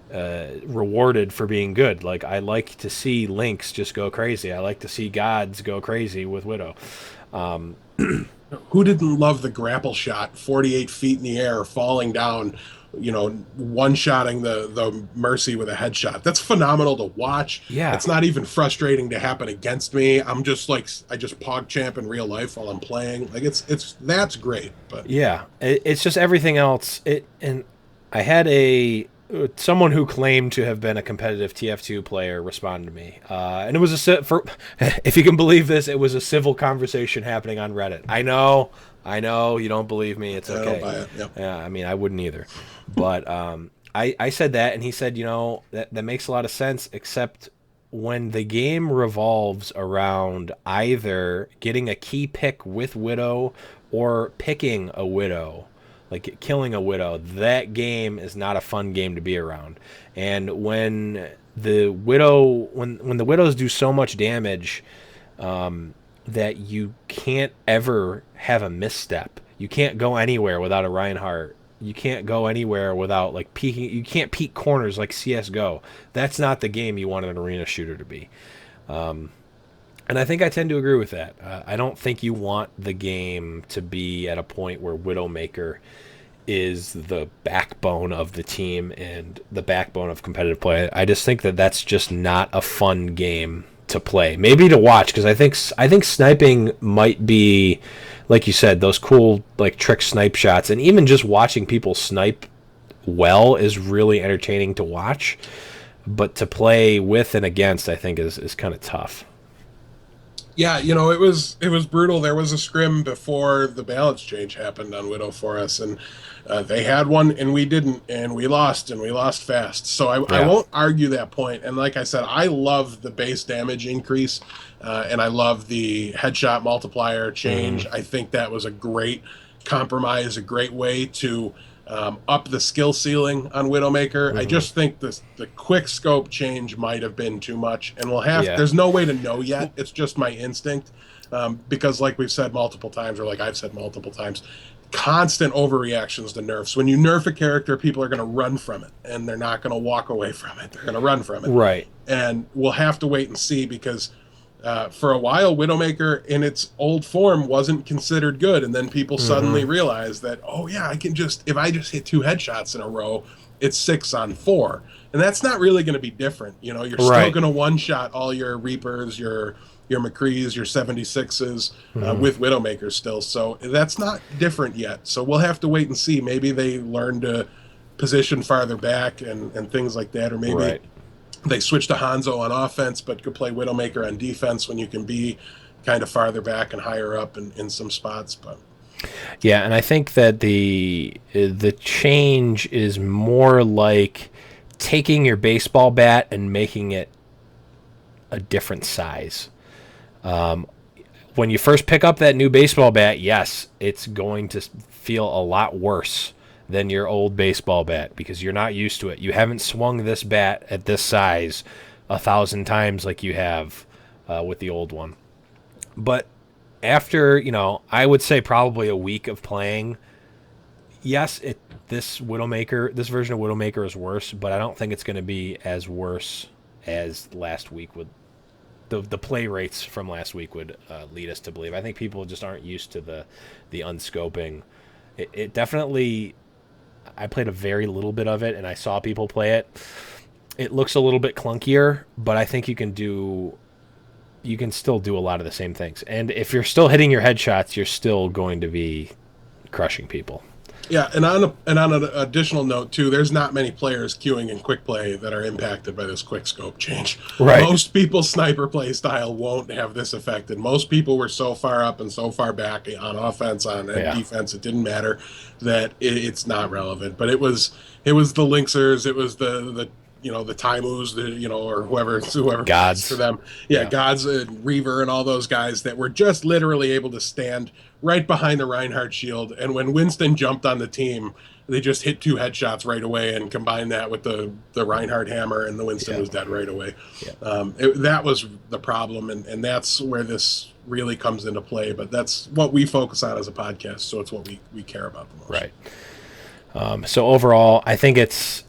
rewarded for being good. Like, I like to see Lynx just go crazy. I like to see gods go crazy with Widow. Who didn't love the grapple shot, 48 feet in the air, falling down, one-shotting the Mercy with a headshot? That's phenomenal to watch. Yeah. It's not even frustrating to happen against me. I'm just like, I just PogChamp in real life while I'm playing. Like, that's great. But yeah, it's just everything else. And I had someone who claimed to have been a competitive TF2 player respond to me, and it was if you can believe this, it was a civil conversation happening on Reddit. I know you don't believe me. It's okay. I don't buy it. Yep. Yeah, I mean, I wouldn't either, but I said that, and he said, that makes a lot of sense, except when the game revolves around either getting a key pick with Widow or picking a Widow, like killing a Widow, that game is not a fun game to be around. And when the Widows do so much damage that you can't ever have a misstep. You can't go anywhere without a Reinhardt. You can't go anywhere without like peeking. You can't peek corners like CS:GO. That's not the game you want an arena shooter to be. And I think I tend to agree with that. I don't think you want the game to be at a point where Widowmaker is the backbone of the team and the backbone of competitive play. I just think that that's just not a fun game to play. Maybe to watch, because I think sniping might be, like you said, those cool like trick snipe shots, and even just watching people snipe well is really entertaining to watch. But to play with and against, I think is kind of tough. Yeah, it was brutal. There was a scrim before the balance change happened on Widow for us, and they had one and we didn't, and we lost fast. So I won't argue that point. And like I said, I love the base damage increase, and I love the headshot multiplier change. I think that was a great compromise, a great way to up the skill ceiling on Widowmaker. I just think the quick scope change might have been too much, and there's no way to know yet. It's just my instinct, because like we've said multiple times, or like I've said multiple times, constant overreactions to nerfs. When you nerf a character, people are going to run from it, and they're not going to walk away from it. They're going to run from it. Right. And we'll have to wait and see, because for a while, Widowmaker in its old form wasn't considered good, and then people suddenly realized that, oh yeah, if I just hit 2 headshots in a row, it's 6 on 4, and that's not really going to be different. You're still going to one-shot all your Reapers, your McCrees, your 76s with Widowmaker still, so that's not different yet. So we'll have to wait and see. Maybe they learn to position farther back and things like that, or maybe they switch to Hanzo on offense, but could play Widowmaker on defense when you can be kind of farther back and higher up in some spots. But yeah, and I think that the change is more like taking your baseball bat and making it a different size. When you first pick up that new baseball bat, yes, it's going to feel a lot worse than your old baseball bat, because you're not used to it. You haven't swung this bat at this size 1,000 times like you have with the old one. But after, I would say probably a week of playing, yes, this version of Widowmaker is worse, but I don't think it's going to be as worse as last week with the play rates from last week would lead us to believe. I think people just aren't used to the unscoping. It definitely. I played a very little bit of it, and I saw people play it. It looks a little bit clunkier, but I think you can still do a lot of the same things. And if you're still hitting your headshots, you're still going to be crushing people. Yeah, and on an additional note too, there's not many players queuing in quick play that are impacted by this quick scope change. Right. Most people's sniper play style won't have this effect, and most people were so far up and so far back on offense, on defense, it didn't matter that it's not relevant. But it was the Lynxers, it was the the Taimus, or whoever Gods for them. Yeah, Gods and Reaver and all those guys that were just literally able to stand right behind the Reinhardt shield. And when Winston jumped on the team, they just hit 2 headshots right away and combined that with the Reinhardt hammer, and the Winston was dead right away. Yeah. That was the problem, and that's where this really comes into play. But that's what we focus on as a podcast, so it's what we care about the most. Right. So overall, I think it's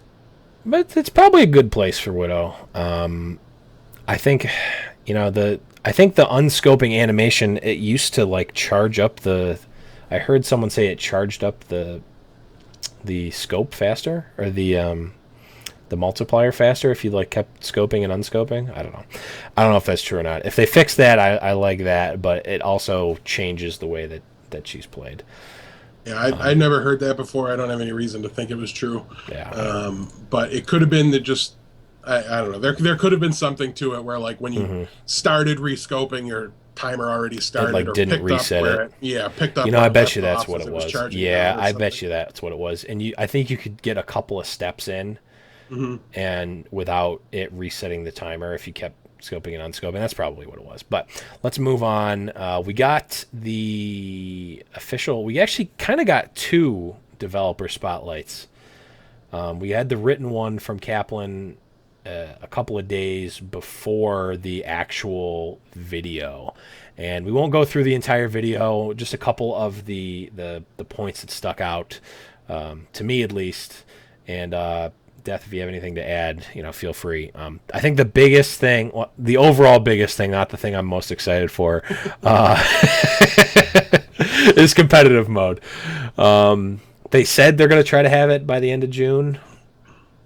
probably a good place for Widow. I think, I think the unscoping animation, it used to like charge up I heard someone say it charged up the scope faster, or the multiplier faster if you like kept scoping and unscoping. I don't know if that's true or not. If they fix that, I like that, but it also changes the way that she's played. Yeah, I never heard that before. I don't have any reason to think it was true. Yeah. But it could have been that just, I don't know. There could have been something to it where, like, when you started rescoping, your timer already started, or didn't picked reset up it. Picked up. I bet you that's what it was. Yeah, I something. bet you that's what it was. And I think you could get a couple of steps in, and without it resetting the timer if you kept scoping and unscoping. That's probably what it was. But let's move on. We got the official. We actually kind of got 2 developer spotlights. We had the written one from Kaplan a couple of days before the actual video, and we won't go through the entire video. Just a couple of the points that stuck out to me, at least. And Death, if you have anything to add, feel free. I think the biggest thing, the overall biggest thing, not the thing I'm most excited for, is competitive mode. They said they're going to try to have it by the end of June.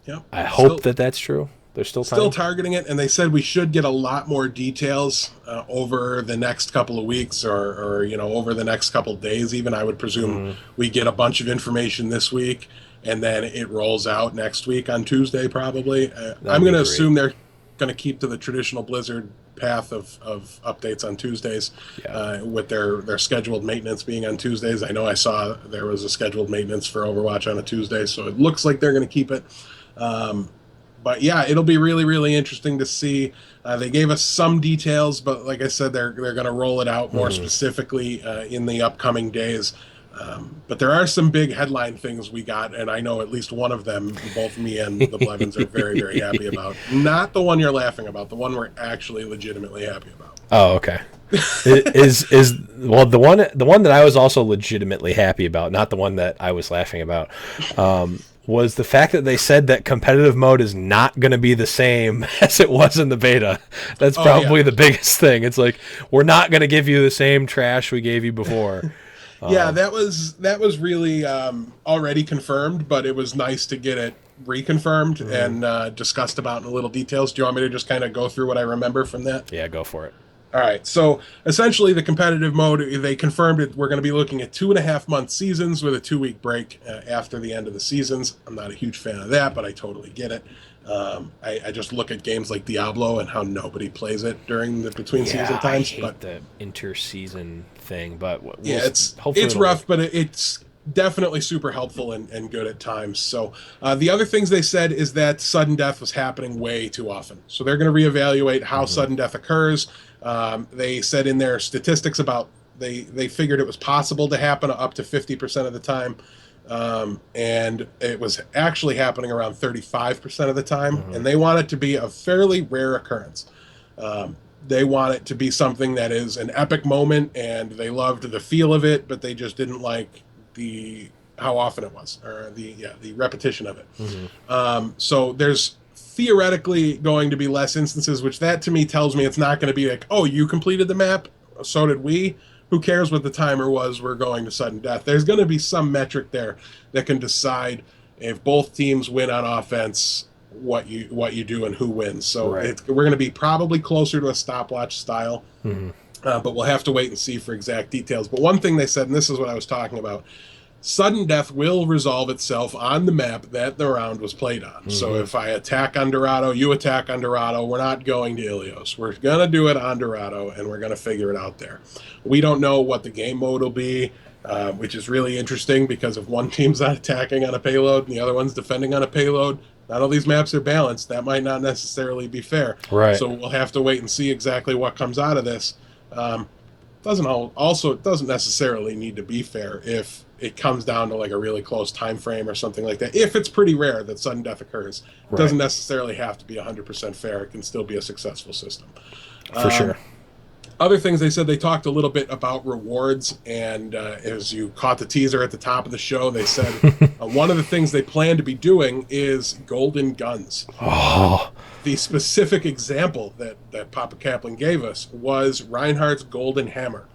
Yep. I hope that's true. They're still targeting it, and they said we should get a lot more details over the next couple of weeks, or over the next couple of days. Even I would presume we get a bunch of information this week, and then it rolls out next week on Tuesday, probably. I'm going to assume they're going to keep to the traditional Blizzard path of updates on Tuesdays, with their scheduled maintenance being on Tuesdays. I know I saw there was a scheduled maintenance for Overwatch on a Tuesday, so it looks like they're going to keep it. But yeah, it'll be really, really interesting to see. They gave us some details, but like I said, they're going to roll it out more specifically in the upcoming days. But there are some big headline things we got, and I know at least one of them, both me and the Blevins are very, very happy about. Not the one you're laughing about, the one we're actually legitimately happy about. Oh, okay. Well, the one that I was also legitimately happy about, not the one that I was laughing about, was the fact that they said that competitive mode is not going to be the same as it was in the beta. That's probably the biggest thing. It's like, we're not going to give you the same trash we gave you before. Yeah, that was really already confirmed, but it was nice to get it reconfirmed and discussed about in a little details. Do you want me to just kind of go through what I remember from that? Yeah, go for it. All right, so essentially the competitive mode, they confirmed it. We're going to be looking at 2.5-month seasons with a 2-week break after the end of the seasons. I'm not a huge fan of that, but I totally get it. I just look at games like Diablo and how nobody plays it during the between season times. I hate the inter-season thing, but it's rough, but it's definitely super helpful and good at times. So the other things they said is that sudden death was happening way too often. So they're going to reevaluate how sudden death occurs. They said in their statistics about they figured it was possible to happen up to 50% of the time. And it was actually happening around 35% of the time. And they want it to be a fairly rare occurrence. They want it to be something that is an epic moment, and they loved the feel of it, but they just didn't like how often it was, or the repetition of it. So there's theoretically going to be less instances, which that to me tells me it's not going to be like, oh, you completed the map, so did we. Who cares what the timer was? We're going to sudden death. There's going to be some metric there that can decide if both teams win on offense, what you do and who wins. So we're going to be probably closer to a stopwatch style, but we'll have to wait and see for exact details. But one thing they said, and this is what I was talking about, sudden death will resolve itself on the map that the round was played on. So if I attack on Dorado, you attack on Dorado, we're not going to Ilios. We're going to do it on Dorado, and we're going to figure it out there. We don't know what the game mode will be, which is really interesting because if one team's not attacking on a payload and the other one's defending on a payload, not all these maps are balanced. That might not necessarily be fair. Right. So we'll have to wait and see exactly what comes out of this. It doesn't necessarily need to be fair if it comes down to like a really close time frame or something like that. If it's pretty rare that sudden death occurs, it doesn't necessarily have to be 100% fair. It can still be a successful system. For sure. Other things they said, they talked a little bit about rewards, and as you caught the teaser at the top of the show, they said one of the things they plan to be doing is golden guns. Oh. The specific example that Papa Kaplan gave us was Reinhardt's golden hammer.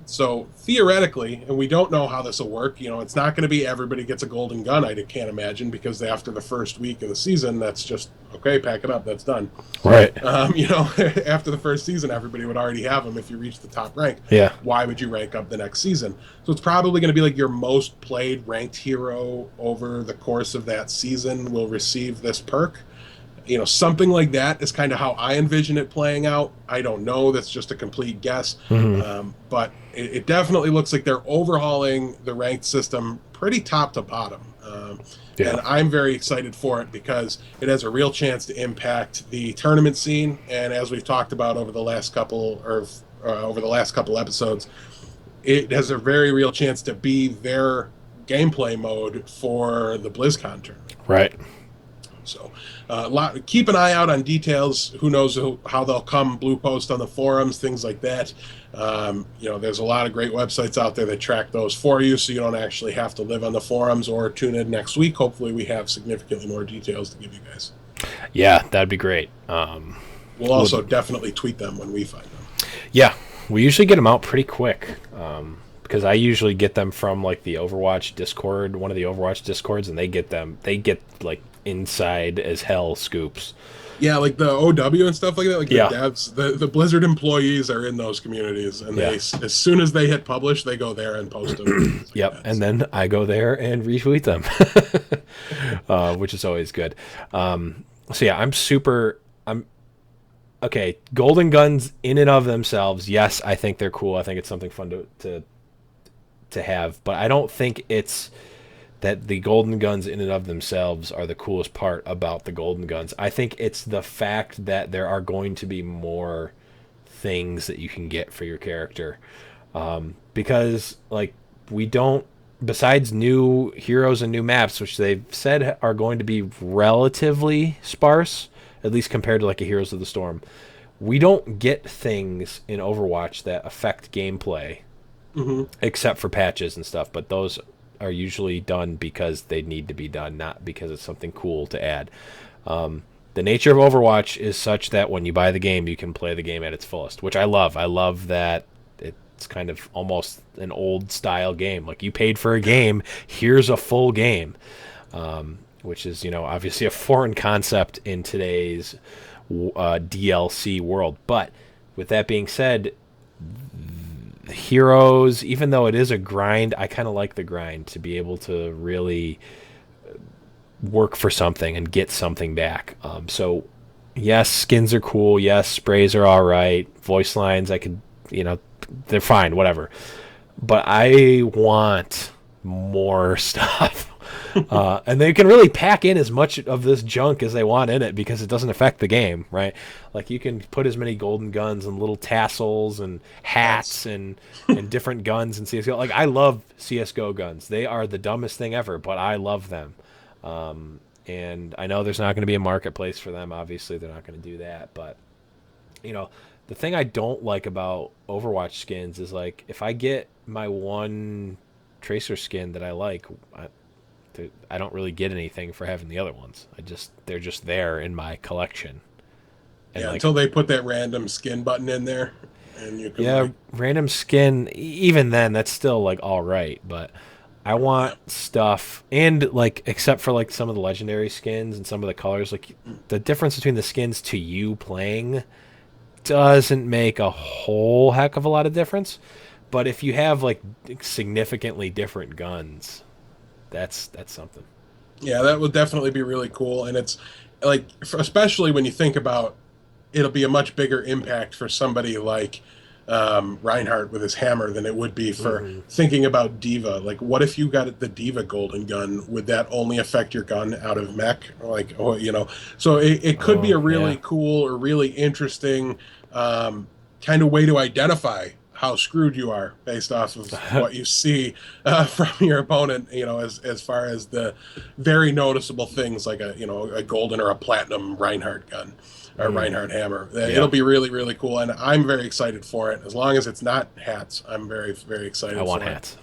So theoretically, and we don't know how this will work, it's not going to be everybody gets a golden gun, I can't imagine, because after the first week of the season, that's just, okay, pack it up, that's done. Right. After the first season, everybody would already have them if you reach the top rank. Yeah. Why would you rank up the next season? So it's probably going to be like your most played ranked hero over the course of that season will receive this perk. Something like that is kind of how I envision it playing out. I don't know. That's just a complete guess. But it definitely looks like they're overhauling the ranked system pretty top to bottom. And I'm very excited for it because it has a real chance to impact the tournament scene. And as we've talked about over the last couple episodes, it has a very real chance to be their gameplay mode for the BlizzCon tournament. Right. So keep an eye out on details. Who knows how they'll come, blue post on the forums, things like that. There's a lot of great websites out there that track those for you, so you don't actually have to live on the forums or tune in next week. Hopefully we have significantly more details to give you guys. Yeah, that'd be great. We'll also definitely tweet them when we find them. Yeah, we usually get them out pretty quick because I usually get them from like the Overwatch Discord, one of the Overwatch Discords, and they get like inside as hell scoops. Yeah, like the OW and stuff like that. Like the devs, the Blizzard employees are in those communities, and they, as soon as they hit publish, they go there and post them. And then I go there and retweet them, which is always good. So yeah, I'm okay. Golden guns in and of themselves, yes, I think they're cool. I think it's something fun to have, but I don't think it's that the golden guns in and of themselves are the coolest part about the golden guns. I think it's the fact that there are going to be more things that you can get for your character. Because, like, we don't, besides new heroes and new maps, which they've said are going to be relatively sparse, at least compared to, like, a Heroes of the Storm, we don't get things in Overwatch that affect gameplay, except for patches and stuff, but those are usually done because they need to be done, not because it's something cool to add. The nature of Overwatch is such that when you buy the game, you can play the game at its fullest, which I love. I love that it's kind of almost an old style game. Like, you paid for a game, here's a full game, which is, obviously a foreign concept in today's DLC world. But with that being said, Heroes, even though it is a grind, I kind of like the grind to be able to really work for something and get something back. So yes, skins are cool. Yes, sprays are all right. Voice lines, I could, they're fine, whatever. But I want more stuff. And they can really pack in as much of this junk as they want in it because it doesn't affect the game, right? Like, you can put as many golden guns and little tassels and hats and different guns in CSGO. Like, I love CSGO guns. They are the dumbest thing ever, but I love them. And I know there's not going to be a marketplace for them. Obviously, they're not going to do that. But, the thing I don't like about Overwatch skins is, like, if I get my one Tracer skin that I like, I don't really get anything for having the other ones. They're just there in my collection. And until they put that random skin button in there, and you can random skin. Even then, that's still like all right, but I want stuff, and like except for like some of the legendary skins and some of the colors, like the difference between the skins to you playing doesn't make a whole heck of a lot of difference. But if you have like significantly different guns, that's something. Yeah, that would definitely be really cool, and it's like especially when you think about it'll be a much bigger impact for somebody like Reinhardt with his hammer than it would be for thinking about Diva. Like, what if you got the Diva golden gun? Would that only affect your gun out of mech? Like, so it could be a really cool or really interesting kind of way to identify how screwed you are based off of what you see from your opponent, as far as the very noticeable things like a golden or a platinum Reinhardt gun. Or Reinhardt hammer. It'll be really, really cool, and I'm very excited for it. As long as it's not hats, I'm very, very excited. I want hats.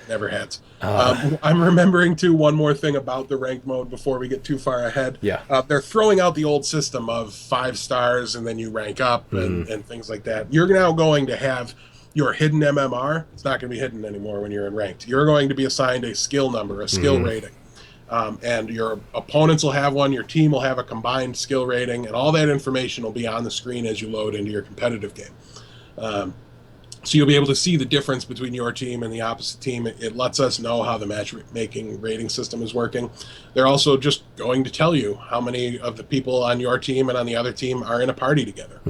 Never hats. I'm remembering too one more thing about the ranked mode before we get too far ahead. Yeah, they're throwing out the old system of 5 stars and then you rank up and things like that. You're now going to have your hidden MMR. It's not going to be hidden anymore when you're in ranked. You're going to be assigned a skill number, a skill rating. And your opponents will have one, your team will have a combined skill rating, and all that information will be on the screen as you load into your competitive game. So you'll be able to see the difference between your team and the opposite team. It lets us know how the matchmaking rating system is working. They're also just going to tell you how many of the people on your team and on the other team are in a party together.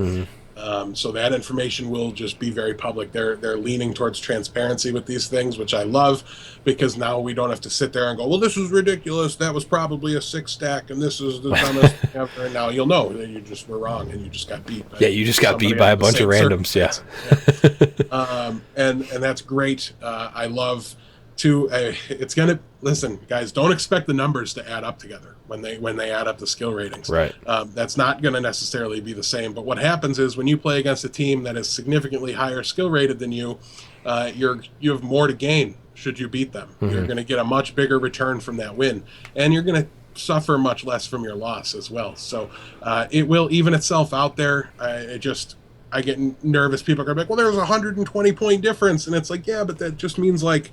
So that information will just be very public. They're leaning towards transparency with these things, which I love, because now we don't have to sit there and go, well, this is ridiculous. That was probably a 6 stack, and this is the dumbest thing ever. And now you'll know that you just were wrong and you just got beat. You just got beat by a bunch of randoms. And that's great. I love to. It's gonna listen, guys. Don't expect the numbers to add up together when they add up the skill ratings. Right. That's not going to necessarily be the same. But what happens is when you play against a team that is significantly higher skill rated than you, you have more to gain should you beat them. You're going to get a much bigger return from that win, and you're going to suffer much less from your loss as well. So it will even itself out there. I get nervous. People are going to be like, well, there's a 120-point difference, and it's like, yeah, but that just means like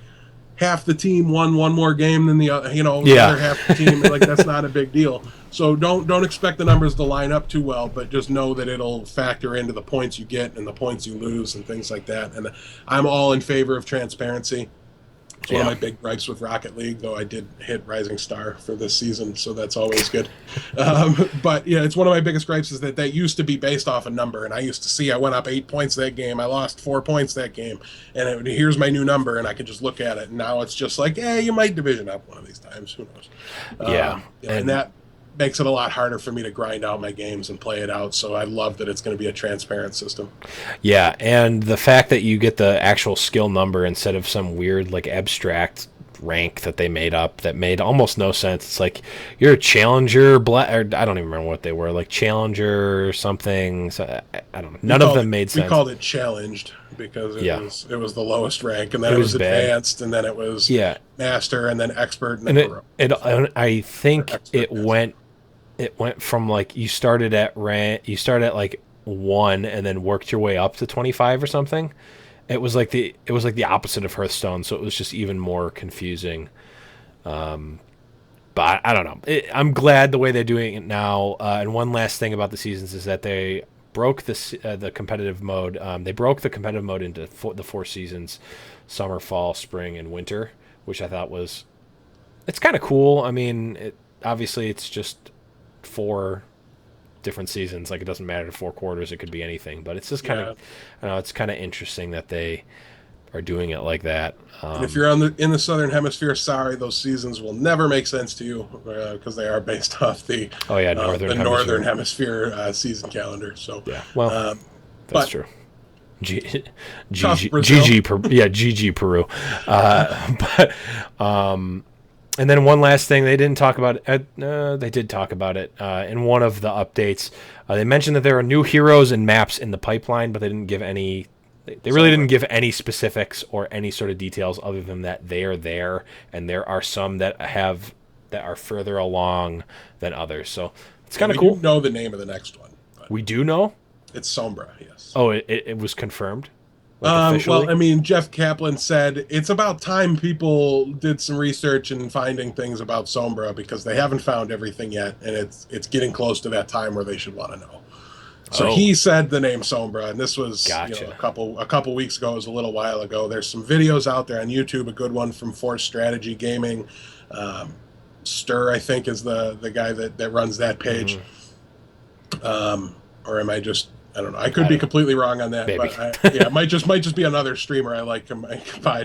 half the team won one more game than the other, the other half the team. Like, that's not a big deal. So don't expect the numbers to line up too well, but just know that it'll factor into the points you get and the points you lose and things like that. And I'm all in favor of transparency. It's one of my big gripes with Rocket League, though I did hit Rising Star for this season, so that's always good. But yeah, it's one of my biggest gripes is that used to be based off a number, and I used to see I went up 8 points that game, I lost 4 points that game, and here's my new number, and I could just look at it. And now it's just like, you might division up one of these times, who knows? And that makes it a lot harder for me to grind out my games and play it out. So I love that it's going to be a transparent system. Yeah, and the fact that you get the actual skill number instead of some weird like abstract rank that they made up that made almost no sense. It's like you're a challenger, or I don't even remember what they were, like challenger or something. So I don't know. None of them made sense. We called it challenged because it was the lowest rank, and then it was advanced, and then it was master, and then expert, and then pro. I think it went from like you started at like 1 and then worked your way up to 25 or something. It was like the opposite of Hearthstone, so it was just even more confusing. But I don't know. I'm glad the way they're doing it now. And one last thing about the seasons is that they broke the competitive mode. They broke the competitive mode into the 4 seasons: summer, fall, spring, and winter, which I thought it's kind of cool. I mean, obviously it's just 4 different seasons. Like, it doesn't matter to 4 quarters, it could be anything, but it's just kind of, I don't know, it's kind of interesting that they are doing it like that. And if you're in the southern hemisphere, sorry, those seasons will never make sense to you because they are based off the northern hemisphere season calendar. So that's true. GG Peru. And then one last thing, they didn't talk about it. They did talk about it in one of the updates. They mentioned that there are new heroes and maps in the pipeline, but they didn't give any They really didn't give any specifics or any sort of details other than that they are there, and there are some that are further along than others. So it's kind of cool. We do know the name of the next one. We do know? It's Sombra, yes. Oh, it was confirmed? Well, I mean, Jeff Kaplan said it's about time people did some research and finding things about Sombra because they haven't found everything yet, and it's getting close to that time where they should want to know. So he said the name Sombra, and this was a couple weeks ago. It was a little while ago. There's some videos out there on YouTube. A good one from Force Strategy Gaming. Stir, I think, is the guy that runs that page. Or am I just? I don't know. I could be completely wrong on that. Maybe. But it might just be another streamer I like combined.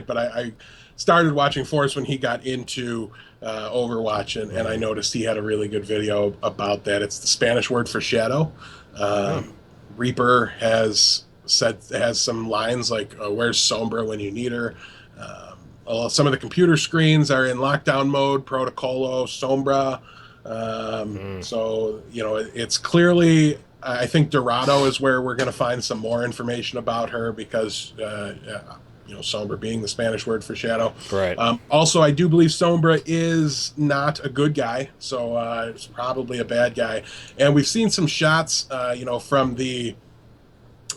But I started watching Force when he got into Overwatch, and I noticed he had a really good video about that. It's the Spanish word for shadow. Reaper has some lines like where's Sombra when you need her. Some of the computer screens are in lockdown mode, Protocolo, Sombra. So it's clearly, I think Dorado is where we're going to find some more information about her because Sombra being the Spanish word for shadow. Right. Also, I do believe Sombra is not a good guy, so it's probably a bad guy. And we've seen some shots, from the,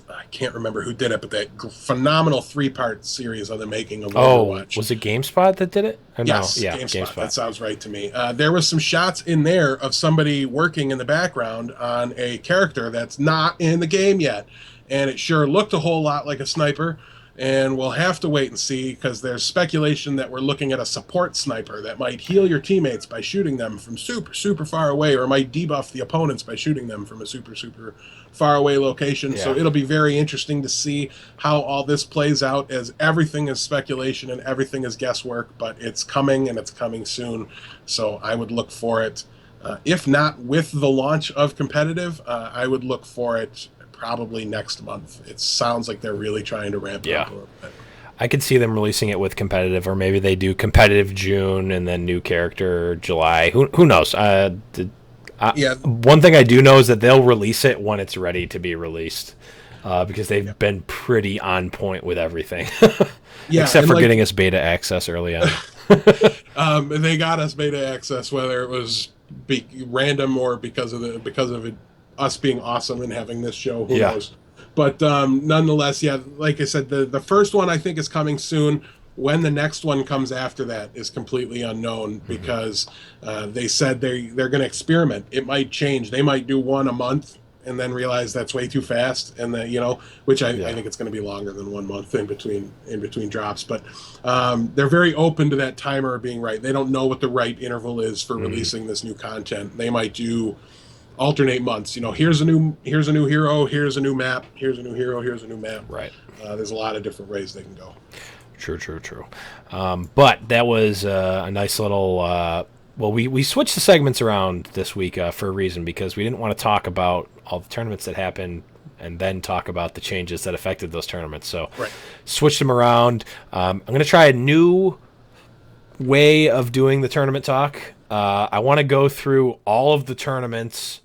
I can't remember who did it, but that phenomenal 3-part series on the making of Overwatch. Was it GameSpot that did it? Yes, no? Yeah, GameSpot. That sounds right to me. There was some shots in there of somebody working in the background on a character that's not in the game yet, and it sure looked a whole lot like a sniper. And we'll have to wait and see because there's speculation that we're looking at a support sniper that might heal your teammates by shooting them from super, super far away, or might debuff the opponents by shooting them from a super, super far away location. Yeah. So it'll be very interesting to see how all this plays out, as everything is speculation and everything is guesswork, but it's coming and it's coming soon. So I would look for it. If not with the launch of competitive, I would look for it probably next month. It sounds like they're really trying to ramp it up a little bit. I could see them releasing it with competitive, or maybe they do competitive June and then new character July. Who knows? One thing I do know is that they'll release it when it's ready to be released, because they've been pretty on point with everything. Except for getting us beta access early on. They got us beta access, whether it was random or because of it. Us being awesome and having this show, who knows? But nonetheless, like I said, the first one I think is coming soon. When the next one comes after that is completely unknown, because they said they're going to experiment. It might change. They might do one a month and then realize that's way too fast, and then which I think it's going to be longer than 1 month in between drops. But they're very open to that timer being right. They don't know what the right interval is for releasing this new content. They might do alternate months. Here's a new hero, here's a new map, here's a new hero, here's a new map. Right. There's a lot of different ways they can go. True. But that was a nice little. We switched the segments around this week for a reason, because we didn't want to talk about all the tournaments that happened and then talk about the changes that affected those tournaments. So switched them around. I'm going to try a new way of doing the tournament talk. I want to go through all of the tournaments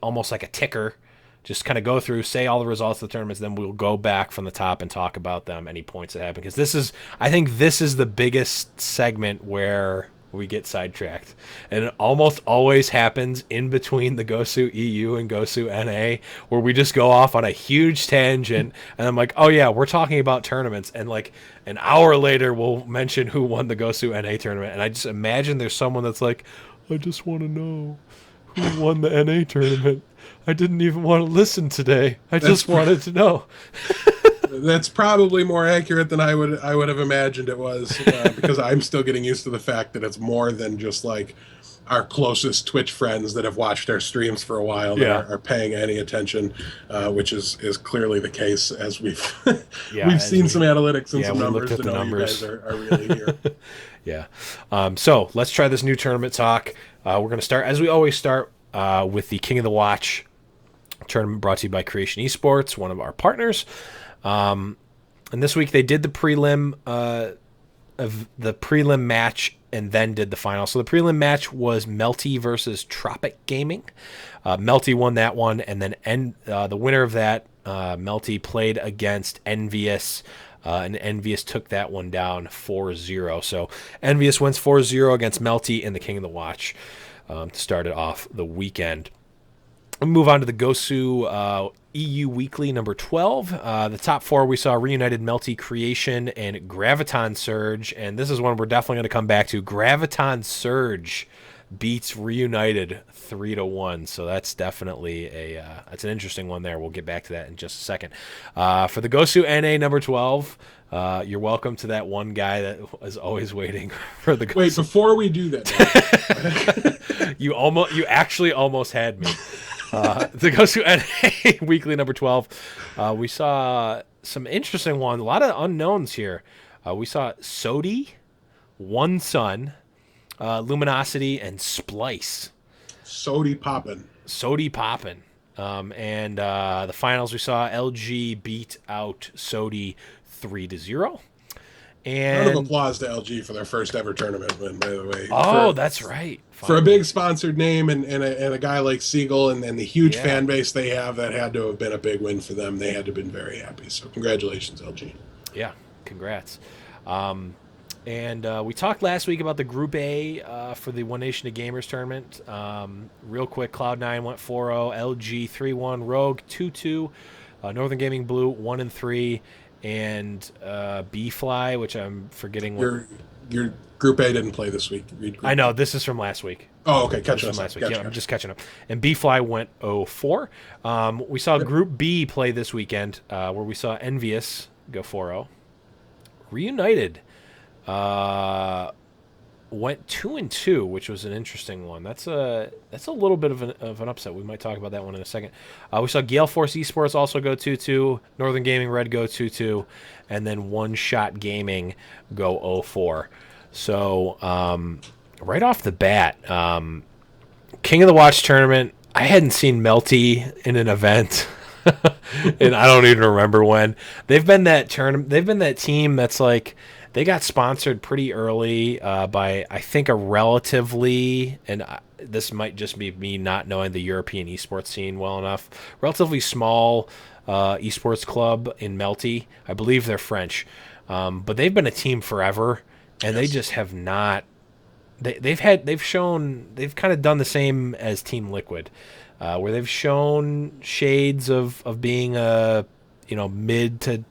almost like a ticker, just kind of go through, say all the results of the tournaments, then we'll go back from the top and talk about them, any points that happen, because I think this is the biggest segment where we get sidetracked, and it almost always happens in between the Gosu EU and Gosu NA, where we just go off on a huge tangent, and I'm like, oh yeah, we're talking about tournaments, and like an hour later we'll mention who won the Gosu NA tournament, and I just imagine there's someone that's like, I just want to know who won the NA tournament. I didn't even want to listen today. I just wanted to know. That's probably more accurate than I would have imagined it was, because I'm still getting used to the fact that it's more than just like our closest Twitch friends that have watched our streams for a while that are paying any attention, which is clearly the case, as we've seen some analytics and some numbers to know you guys are really here. So let's try this new tournament talk. We're going to start, as we always start, with the King of the Watch tournament, brought to you by Creation Esports, one of our partners. And this week they did the prelim match and then did the final. So the prelim match was Melty versus Tropic Gaming. Melty won that one, and then the winner of that Melty played against Envious, and Envious took that one down 4-0. So Envious wins 4-0 against Melty in the King of the Watch to start it off the weekend. We'll move on to the Gosu EU Weekly number 12. The top four we saw Reunited, Melty, Creation, and Graviton Surge. And this is one we're definitely going to come back to. Graviton Surge beats Reunited 3-1. So that's definitely that's an interesting one there. We'll get back to that in just a second. For the Gosu NA number 12, you're welcome to that one guy that was always waiting for the Gosu. Wait, before we do that, you actually almost had me. The Gosu NA Weekly number 12. We saw some interesting ones. A lot of unknowns here. We saw Sodi, One Sun, Luminosity, and Splice. Sodi poppin'. And the finals we saw LG beat out Sodi 3-0. And round of applause to LG for their first ever tournament win, by the way. That's right. For a big sponsored name and a guy like Siegel and the huge fan base they have, that had to have been a big win for them. They had to have been very happy. So congratulations, LG. Yeah, congrats. And we talked last week about the Group A for the One Nation of Gamers tournament. Real quick, Cloud9 went 4-0, LG 3-1, Rogue 2-2, Northern Gaming Blue 1-3, and B-Fly, which I'm forgetting. Your Group A didn't play this week. I know, this is from last week. Oh, okay, catching up. Last week. I'm just catching up. And B-Fly went 0-4. We saw Group B play this weekend, where we saw Envious go 4-0. Reunited went 2-2, which was an interesting one. That's a little bit of an upset. We might talk about that one in a second. We saw Gale Force Esports also go 2-2, Northern Gaming Red go 2-2, and then One Shot Gaming go 0-4. So right off the bat, King of the Watch tournament, I hadn't seen Melty in an event. And I don't even remember when. They've been that team that's like, they got sponsored pretty early by, I think, a relatively, and this might just be me not knowing the European esports scene well enough, relatively small esports club in Melty. I believe they're French, but they've been a team forever, and they just have not. They've kind of done the same as Team Liquid, where they've shown shades of being a mid to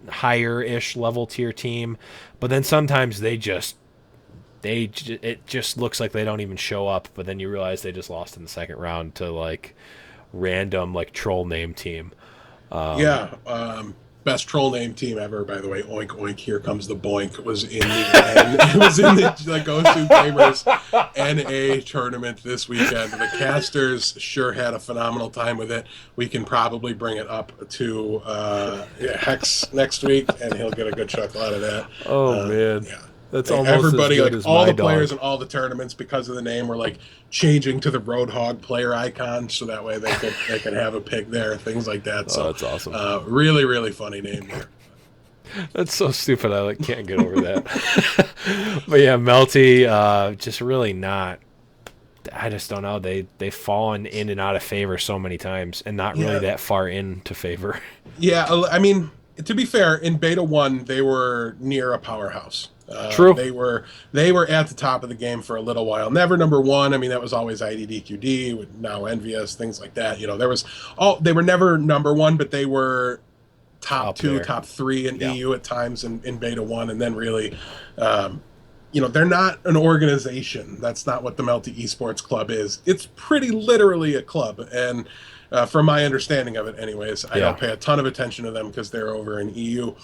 higher-ish level tier team, but then sometimes it just looks like they don't even show up, but then you realize they just lost in the second round to like random like troll name team. Best troll name team ever, by the way. Oink oink, here comes the boink was in the Gosu Gamers NA tournament this weekend. The casters sure had a phenomenal time with it. We can probably bring it up to Hex next week, and he'll get a good chuckle out of that. Man. Yeah. That's almost everybody, as like good as all the dog. players in all the tournaments, because of the name, were like changing to the Roadhog player icon, so that way they could have a pick there, things like that. So that's awesome. Really, really funny name there. That's so stupid. I can't get over that. But yeah, Melty, just really not. I just don't know. They've fallen in and out of favor so many times, and not really that far into favor. Yeah, I mean, to be fair, in Beta 1, they were near a powerhouse. True. They were at the top of the game for a little while. Never number one. I mean, that was always IDDQD, with now Envious, things like that. They were never number one, but they were top two, top three in EU at times in Beta 1, and then really, they're not an organization. That's not what the Melty Esports Club is. It's pretty literally a club, and from my understanding of it anyways, I don't pay a ton of attention to them because they're over in EU.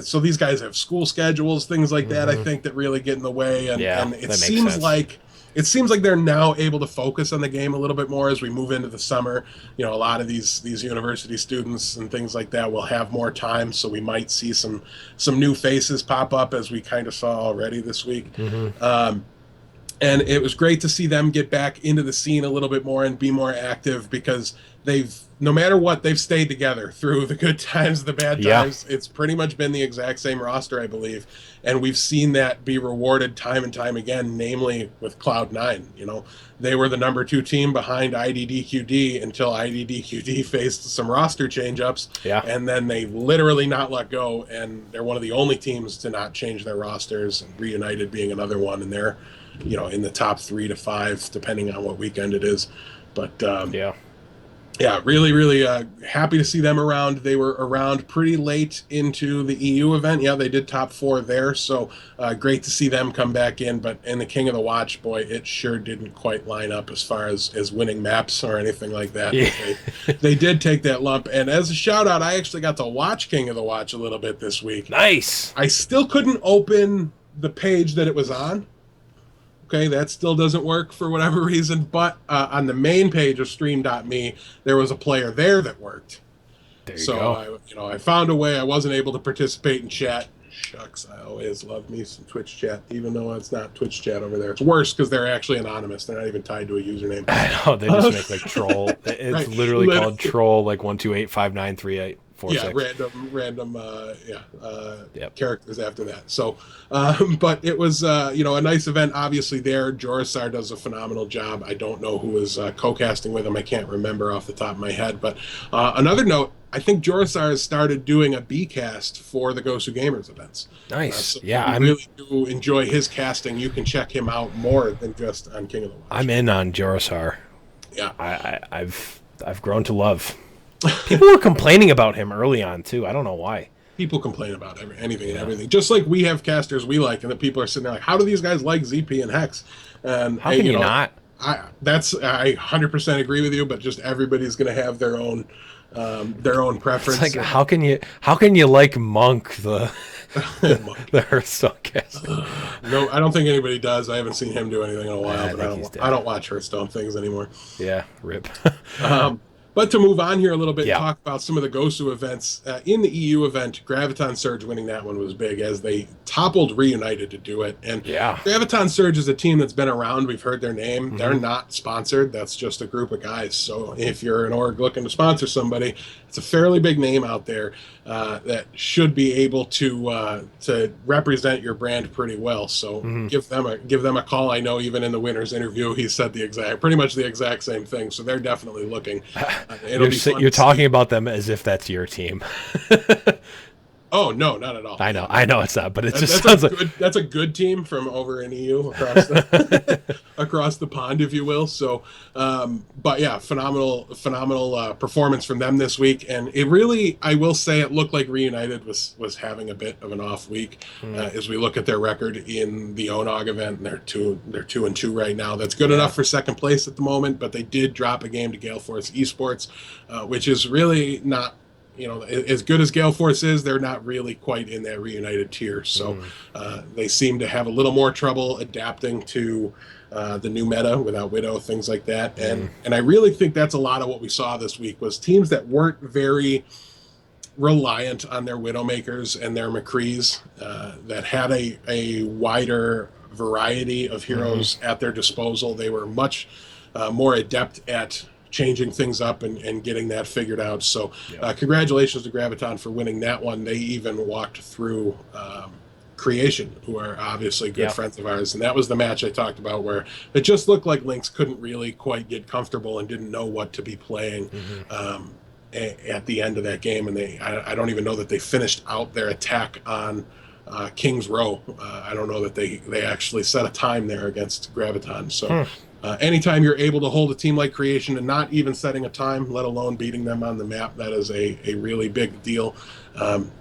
So these guys have school schedules, things like that, I think, that really get in the way. And it seems like they're now able to focus on the game a little bit more as we move into the summer. A lot of these university students and things like that will have more time, so we might see some new faces pop up, as we kind of saw already this week. And it was great to see them get back into the scene a little bit more and be more active, because no matter what, they've stayed together through the good times, the bad times. It's pretty much been the exact same roster, I believe. And we've seen that be rewarded time and time again, namely with Cloud9. You know, they were the number 2 team behind IDDQD until IDDQD faced some roster change-ups. Yeah. And then they literally not let go, and they're one of the only teams to not change their rosters, and Reunited being another one, and they're, you know, in the top 3 to 5, depending on what weekend it is. But yeah, really, really happy to see them around. They were around pretty late into the EU event. Yeah, they did top 4 there, so great to see them come back in. But in the King of the Watch, boy, it sure didn't quite line up as far as winning maps or anything like that. Yeah. They did take that lump. And as a shout-out, I actually got to watch King of the Watch a little bit this week. Nice! I still couldn't open the page that it was on. Okay, that still doesn't work for whatever reason, but on the main page of stream.me, there was a player there that worked. There you go. I found a way. I wasn't able to participate in chat. Shucks, I always love me some Twitch chat, even though it's not Twitch chat over there. It's worse because they're actually anonymous. They're not even tied to a username. I know, they just make like troll. It's right. literally called troll, like 1285938. Yeah, random characters after that. So, but it was, a nice event. Obviously there, Jorisar does a phenomenal job. I don't know who is co-casting with him. I can't remember off the top of my head. But another note, I think Jorisar has started doing a B-cast for the Gosu Gamers events. Nice. So I really do enjoy his casting. You can check him out more than just on King of the Watch. I'm in on Jorisar. Yeah. I've grown to love. People were complaining about him early on too. I don't know why. People complain about anything and everything. Just like we have casters we like, and the people are sitting there like, how do these guys like ZP and Hex? And how can you not? I 100% agree with you, but just everybody's going to have their own preference. It's like, how can you like Monk the Hearthstone caster? No, I don't think anybody does. I haven't seen him do anything in a while, but I don't watch Hearthstone things anymore. Yeah, rip. But to move on here a little bit and talk about some of the Gosu events. In the EU event, Graviton Surge winning that one was big, as they toppled Reunited to do it. And Graviton Surge is a team that's been around. We've heard their name. Mm-hmm. They're not sponsored. That's just a group of guys. So if you're an org looking to sponsor somebody, it's a fairly big name out there that should be able to represent your brand pretty well. So give them a call. I know even in the winner's interview, he said pretty much the exact same thing. So they're definitely looking. You're talking about them as if that's your team. Oh no, not at all. I know it's not, but it just sounds like that's a good team from over in EU across the pond, if you will. So, but yeah, phenomenal performance from them this week, and it really, I will say, it looked like Reunited was having a bit of an off week as we look at their record in the ONOG event. And they're 2-2 right now. That's good enough for second place at the moment, but they did drop a game to Gale Force Esports, which is really not. As good as Gale Force is, they're not really quite in that Reunited tier. So they seem to have a little more trouble adapting to the new meta without Widow, things like that. And I really think that's a lot of what we saw this week, was teams that weren't very reliant on their Widowmakers and their McCrees, that had a wider variety of heroes at their disposal. They were much more adept at changing things up and getting that figured out. So congratulations to Graviton for winning that one. They even walked through Creation, who are obviously good friends of ours. And that was the match I talked about, where it just looked like Lynx couldn't really quite get comfortable and didn't know what to be playing at the end of that game. And I don't even know that they finished out their attack on King's Row. I don't know that they actually set a time there against Graviton. So anytime you're able to hold a team like Creation and not even setting a time, let alone beating them on the map, that is a really big deal.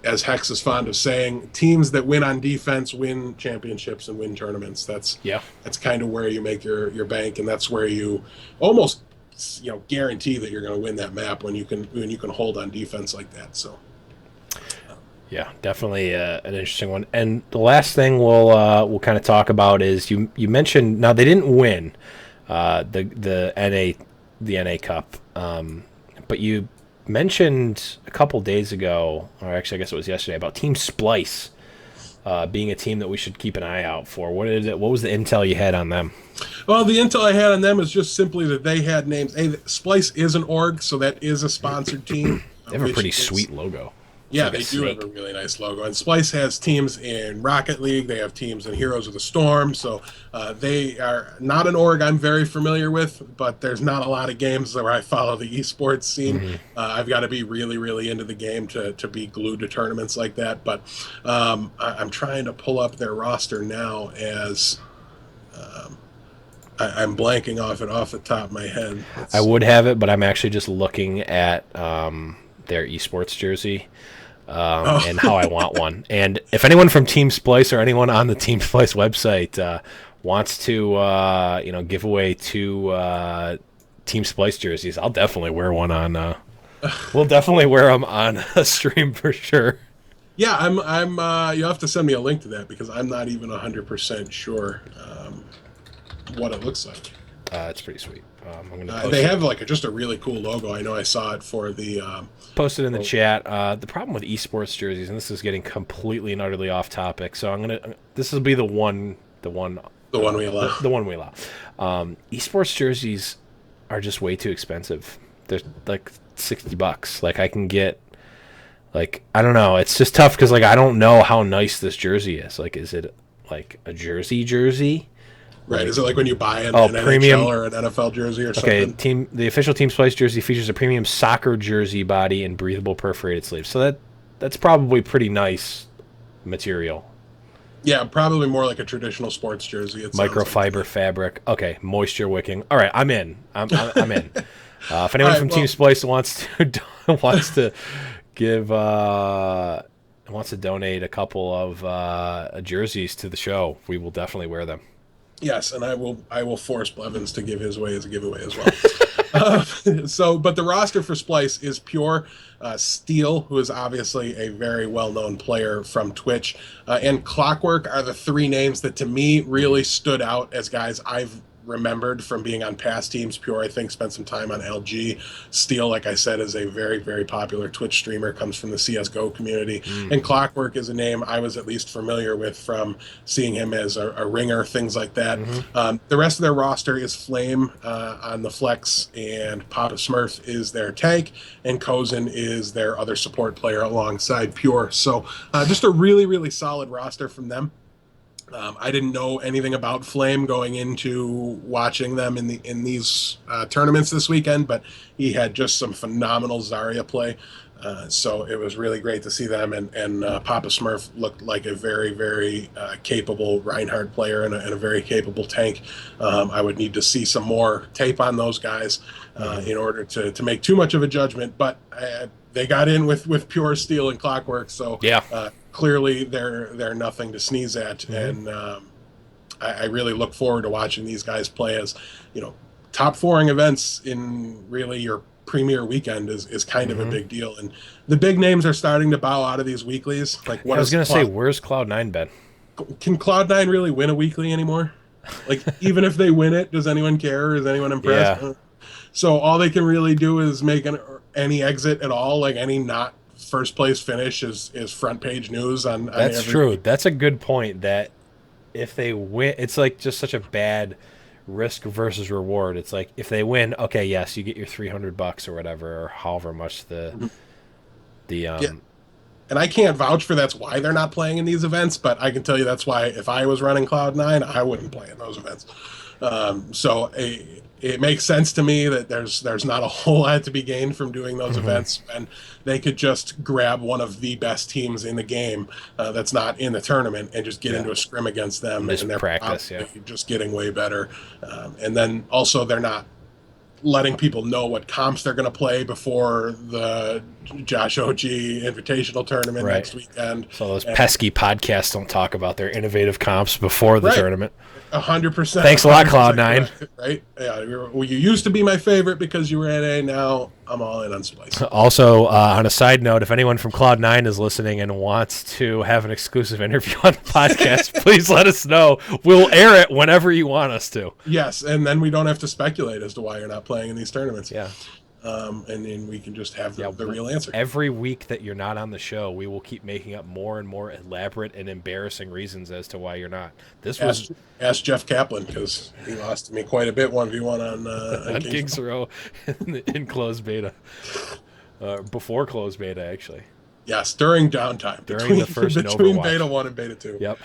As Hex is fond of saying, teams that win on defense win championships and win tournaments. That's kind of where you make your bank, and that's where you almost guarantee that you're going to win that map when you can hold on defense like that. So yeah, definitely an interesting one. And the last thing we'll kind of talk about is you mentioned, now they didn't win the NA Cup, but you mentioned a couple days ago, or actually I guess it was yesterday, about Team Splice being a team that we should keep an eye out for. What was the intel you had on them? Well, the intel I had on them is just simply that they had names. Splice is an org, so that is a sponsored team. They have a pretty sweet logo. Yeah, they do have a really nice logo. And Splice has teams in Rocket League. They have teams in Heroes of the Storm. So they are not an org I'm very familiar with, but there's not a lot of games where I follow the esports scene. Mm-hmm. I've got to be really, really into the game to be glued to tournaments like that. But I'm trying to pull up their roster now as I'm blanking off the top of my head. I would have it, but I'm actually just looking at their esports jersey. And how I want one. And if anyone from Team Splice or anyone on the Team Splice website wants to, give away 2 Team Splice jerseys, I'll definitely wear one on. We'll definitely wear them on a stream for sure. Yeah, I'm. You have to send me a link to that because I'm not even 100% sure what it looks like. It's pretty sweet. They have just a really cool logo. I know I saw it for the. Posted in the chat. The problem with esports jerseys, and this is getting completely and utterly off topic, so this will be the one we allow. The one we allow. Esports jerseys are just way too expensive. They're like $60. Like I can get. Like I don't know. It's just tough because I don't know how nice this jersey is. Like is it like a jersey? Right, is it like when you buy an premium NHL or an NFL jersey or something? Okay, the official Team Splice jersey features a premium soccer jersey body and breathable perforated sleeves. So that's probably pretty nice material. Yeah, probably more like a traditional sports jersey. Microfiber fabric. Okay, moisture wicking. All right, I'm in. I'm in. If anyone from Team Splice wants to give wants to donate a couple of jerseys to the show, we will definitely wear them. Yes, and I will force Blevins to give his away as a giveaway as well. But the roster for Splice is pure Steel, who is obviously a very well-known player from Twitch, and Clockwork are the 3 names that to me really stood out as guys I've remembered from being on past teams. Pure, I think, spent some time on LG. Steel, like I said, is a very, very popular Twitch streamer, comes from the CSGO community. And Clockwork is a name I was at least familiar with from seeing him as a ringer, things like that. The rest of their roster is Flame on the flex, and Papa Smurf is their tank, and Kozin is their other support player alongside Pure. So just a really, really solid roster from them. I didn't know anything about Flame going into watching them in these tournaments this weekend, but he had just some phenomenal Zarya play. So it was really great to see them, and Papa Smurf looked like a very, very capable Reinhardt player and a very capable tank. I would need to see some more tape on those guys in order to make too much of a judgment, but they got in with Pure Steel and Clockwork, so yeah. Clearly they're nothing to sneeze at, and I really look forward to watching these guys play as, top 4ing events in really your premier weekend is kind of a big deal, and the big names are starting to bow out of these weeklies. Like, what I was going to say, where's Cloud9 been? Can Cloud9 really win a weekly anymore? Like, even if they win it, does anyone care? Is anyone impressed? Yeah. So all they can really do is make any exit at all, like any not first place finish is front page news on That's true. That's a good point, that if they win, it's like just such a bad risk versus reward. It's like if they win, okay, yes, you get your $300 or whatever, or however much yeah. And I can't vouch for that's why they're not playing in these events, but I can tell you that's why if I was running Cloud9, I wouldn't play in those events. So it makes sense to me that there's not a whole lot to be gained from doing those events, and they could just grab one of the best teams in the game that's not in the tournament and just get into a scrim against them, and they're practice, just getting way better. And then also they're not letting people know what comps they're going to play before the Josh OG Invitational Tournament next weekend. So those pesky podcasts don't talk about their innovative comps before the tournament. 100%. Thanks a lot, Cloud9. Right? Yeah. Well, you used to be my favorite because you were NA. Now I'm all in on Splice. Also, on a side note, if anyone from Cloud9 is listening and wants to have an exclusive interview on the podcast, please let us know. We'll air it whenever you want us to. Yes, and then we don't have to speculate as to why you're not playing in these tournaments. Yeah. and then we can just have the real answer. Every week that you're not on the show, we will keep making up more and more elaborate and embarrassing reasons as to why you're not. Ask Jeff Kaplan, because he lost to me quite a bit 1v1 on Kings Row in closed beta. Before closed beta, actually. Yes, during downtime. Between beta 1 and beta 2. Yep.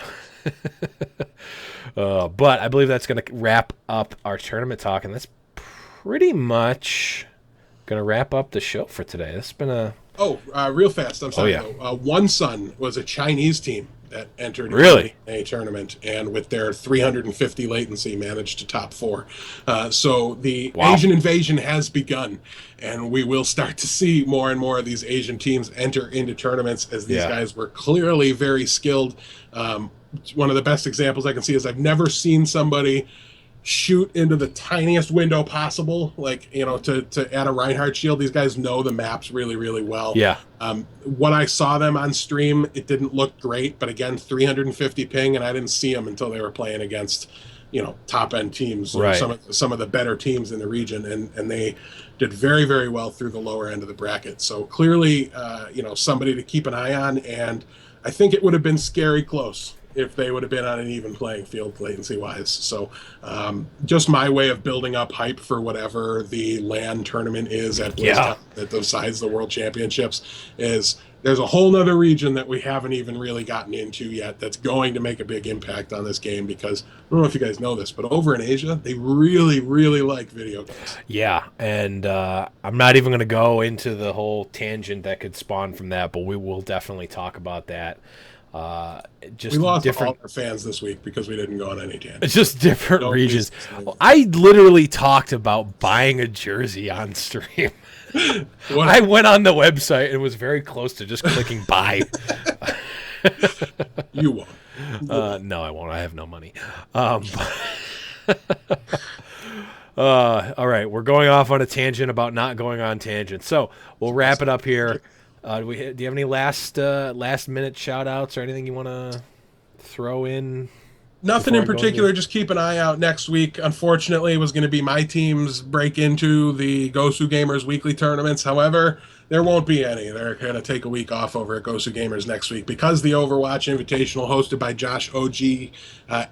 But I believe that's going to wrap up our tournament talk, and that's pretty much going to wrap up the show for today. It's been a... real fast. I'm sorry. One Sun was a Chinese team that entered a tournament, and with their 350 latency managed to top 4. So the Asian invasion has begun, and we will start to see more and more of these Asian teams enter into tournaments, as these guys were clearly very skilled. One of the best examples I can see is I've never seen somebody shoot into the tiniest window possible, like, to add a Reinhardt shield. These guys know the maps really, really well. Yeah. When I saw them on stream, it didn't look great, but again, 350 ping, and I didn't see them until they were playing against, top end teams, right. some of the better teams in the region, and they did very, very well through the lower end of the bracket. So clearly, somebody to keep an eye on, and I think it would have been scary close if they would have been on an even playing field latency-wise. So just my way of building up hype for whatever the LAN tournament is at BlizzCon that decides the World Championships is there's a whole nother region that we haven't even really gotten into yet that's going to make a big impact on this game, because I don't know if you guys know this, but over in Asia, they really, really like video games. Yeah, and I'm not even going to go into the whole tangent that could spawn from that, but we will definitely talk about that. We lost all our fans this week because we didn't go on any tangent. It's just different regions. I literally talked about buying a jersey on stream. I went on the website and was very close to just clicking buy. You won't. No, I won't. I have no money. All right, we're going off on a tangent about not going on tangents. So we'll wrap it up here. Do you have any last minute shout outs or anything you want to throw in? Nothing in particular. Just keep an eye out next week. Unfortunately, it was going to be my team's break into the Gosu Gamers weekly tournaments. However, there won't be any. They're going to take a week off over at Gosu Gamers next week because the Overwatch Invitational hosted by Josh OG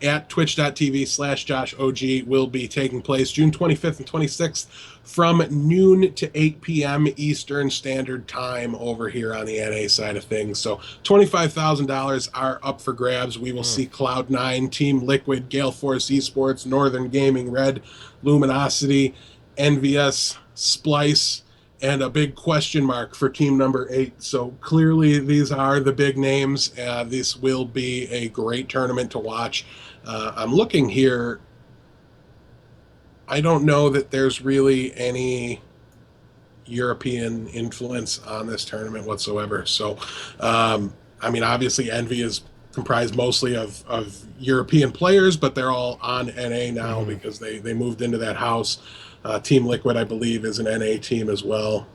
at twitch.tv/Josh OG will be taking place June 25th and 26th from noon to 8 p.m. Eastern Standard Time over here on the NA side of things. So $25,000 are up for grabs. We will see Cloud9, Team Liquid, Gale Force Esports, Northern Gaming, Red, Luminosity, Envious, Splice, and a big question mark for team number 8. So clearly these are the big names. This will be a great tournament to watch. I'm looking here. I don't know that there's really any European influence on this tournament whatsoever. So, obviously Envy is comprised mostly of European players, but they're all on NA now because they moved into that house. Team Liquid, I believe, is an NA team as well.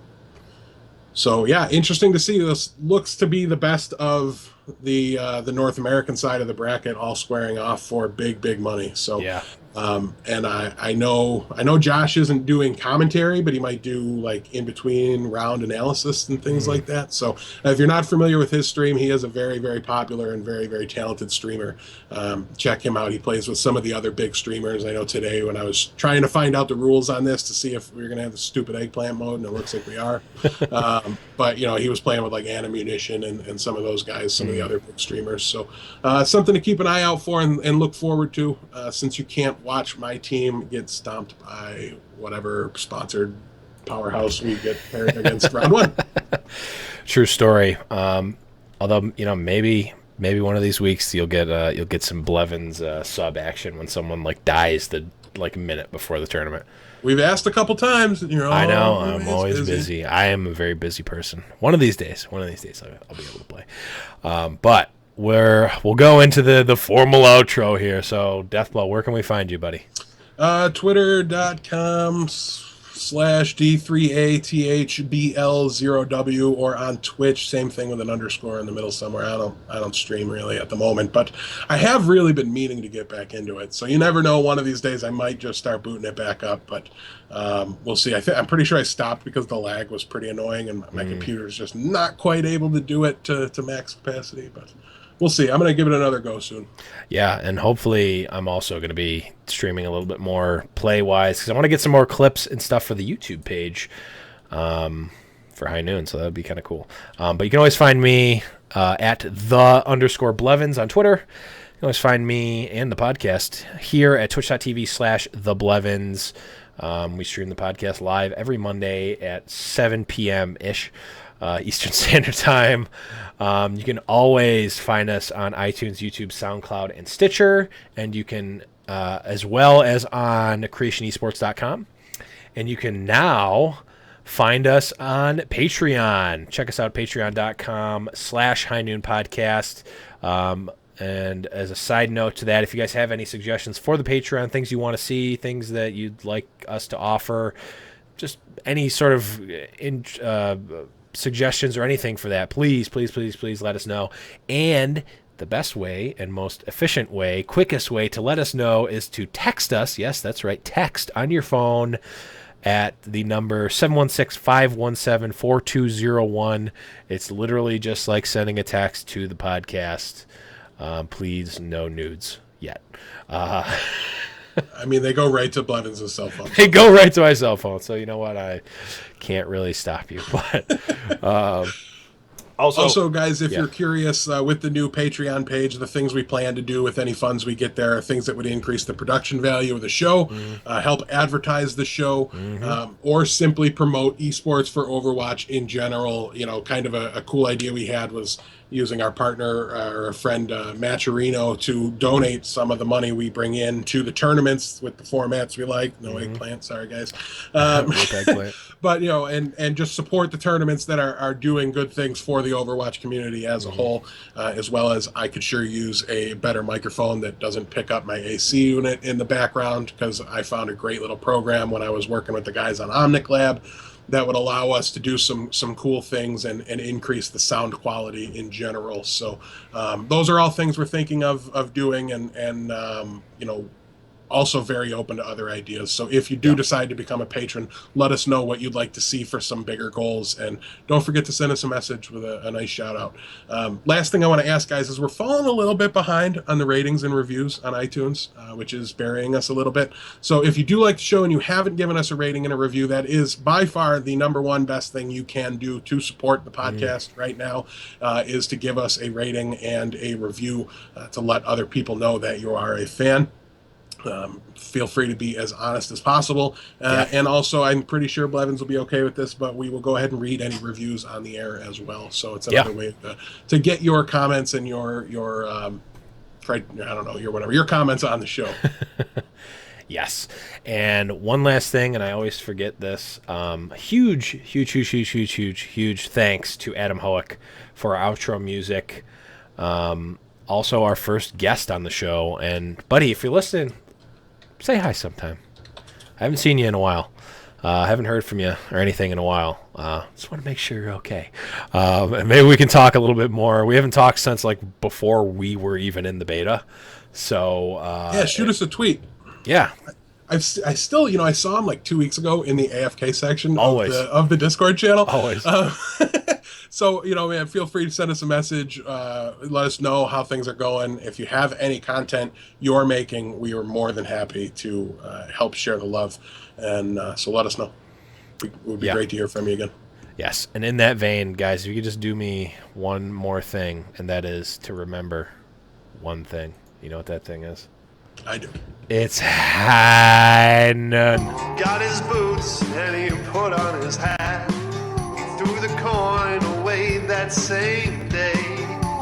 So, yeah, interesting to see. This looks to be the best of the North American side of the bracket, all squaring off for big money. So, yeah. And I know Josh isn't doing commentary, but he might do like in between round analysis and things like that. So if you're not familiar with his stream, he is a very, very popular and very, very talented streamer. Check him out. He plays with some of the other big streamers. I know today when I was trying to find out the rules on this to see if we were going to have the stupid eggplant mode, and it looks like we are. But he was playing with like Munition and some of those guys, some of the other big streamers. So something to keep an eye out for and look forward to, since you can't watch my team get stomped by whatever sponsored powerhouse we get paired against round 1. True story. Although maybe one of these weeks you'll get some Blevins sub action when someone like dies a minute before the tournament. We've asked a couple times. I know. I'm always busy. I am a very busy person. One of these days I'll be able to play. But we'll go into the formal outro here. So, Deathblow, where can we find you, buddy? Twitter.com/ /D3ATHBL0W, or on Twitch, same thing with an underscore in the middle somewhere. I don't stream really at the moment, but I have really been meaning to get back into it. So you never know. One of these days I might just start booting it back up, but we'll see. I'm pretty sure I stopped because the lag was pretty annoying, and my computer's just not quite able to do it to max capacity, but we'll see. I'm going to give it another go soon. Yeah, and hopefully I'm also going to be streaming a little bit more play-wise because I want to get some more clips and stuff for the YouTube page for High Noon, so that would be kind of cool. But you can always find me at _Blevins on Twitter. You can always find me and the podcast here at twitch.tv/theblevins. We stream the podcast live every Monday at 7 p.m.-ish. Eastern Standard Time. You can always find us on iTunes, YouTube, SoundCloud, and Stitcher, and you can as well as on creationesports.com. And you can now find us on Patreon. Check us out, patreon.com/Highnoon Podcast. And as a side note to that, if you guys have any suggestions for the Patreon, things you want to see, things that you'd like us to offer, just any sort of suggestions or anything for that, please let us know. And the best way and most efficient way, quickest way to let us know is to text us. Yes, that's right, text on your phone at the number 716-517-4201. It's literally just like sending a text to the podcast. Please, no nudes yet. I mean, they go right to Blevins' cell phone. They go right to my cell phone. So you know what? I can't really stop you. But also, guys, if you're curious, with the new Patreon page, the things we plan to do with any funds we get there are things that would increase the production value of the show, help advertise the show, or simply promote esports for Overwatch in general. You know, kind of a cool idea we had was using our partner or a friend, Maturino, to donate some of the money we bring in to the tournaments with the formats we like. No eggplant, sorry guys. But, you know, and just support the tournaments that are doing good things for the Overwatch community as a whole, as well as I could sure use a better microphone that doesn't pick up my AC unit in the background, because I found a great little program when I was working with the guys on Omnic Lab that would allow us to do some cool things and increase the sound quality in general. So those are all things we're thinking of doing, and you know, also very open to other ideas. So if you do decide to become a patron, let us know what you'd like to see for some bigger goals, and don't forget to send us a message with a nice shout out. Last thing I want to ask, guys, is we're falling a little bit behind on the ratings and reviews on iTunes, which is burying us a little bit. So if you do like the show and you haven't given us a rating and a review, that is by far the number one best thing you can do to support the podcast right now, is to give us a rating and a review to let other people know that you are a fan. Feel free to be as honest as possible. And also, I'm pretty sure Blevins will be okay with this, but we will go ahead and read any reviews on the air as well. So it's another way to get your comments and your comments on the show. Yes. And one last thing, and I always forget this, huge thanks to Adam Hoek for our outro music. Also our first guest on the show. And buddy, if you're listening, say hi sometime. I haven't seen you in a while. I haven't heard from you or anything in a while. Just want to make sure you're okay. And maybe we can talk a little bit more. We haven't talked since like before we were even in the beta. So shoot us a tweet. Yeah. I still, you know, I saw him like 2 weeks ago in the AFK section of the Discord channel. Always. So, you know, man, feel free to send us a message. Let us know how things are going. If you have any content you're making, we are more than happy to help share the love. And so let us know. It would be great to hear from you again. Yes. And in that vein, guys, if you could just do me one more thing, and that is to remember one thing. You know what that thing is? I do. It's High Noon. Got his boots and he put on his hat. Threw the coin away that same day.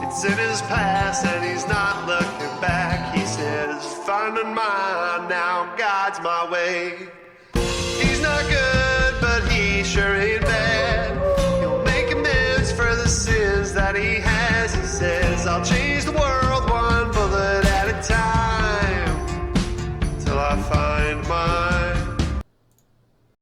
It's in his past and he's not looking back. He says, finding mine now, God's my way. He's not good, but he sure ain't bad. He'll make amends for the sins that he has. He says, I'll change the world one bullet at a time, till I find my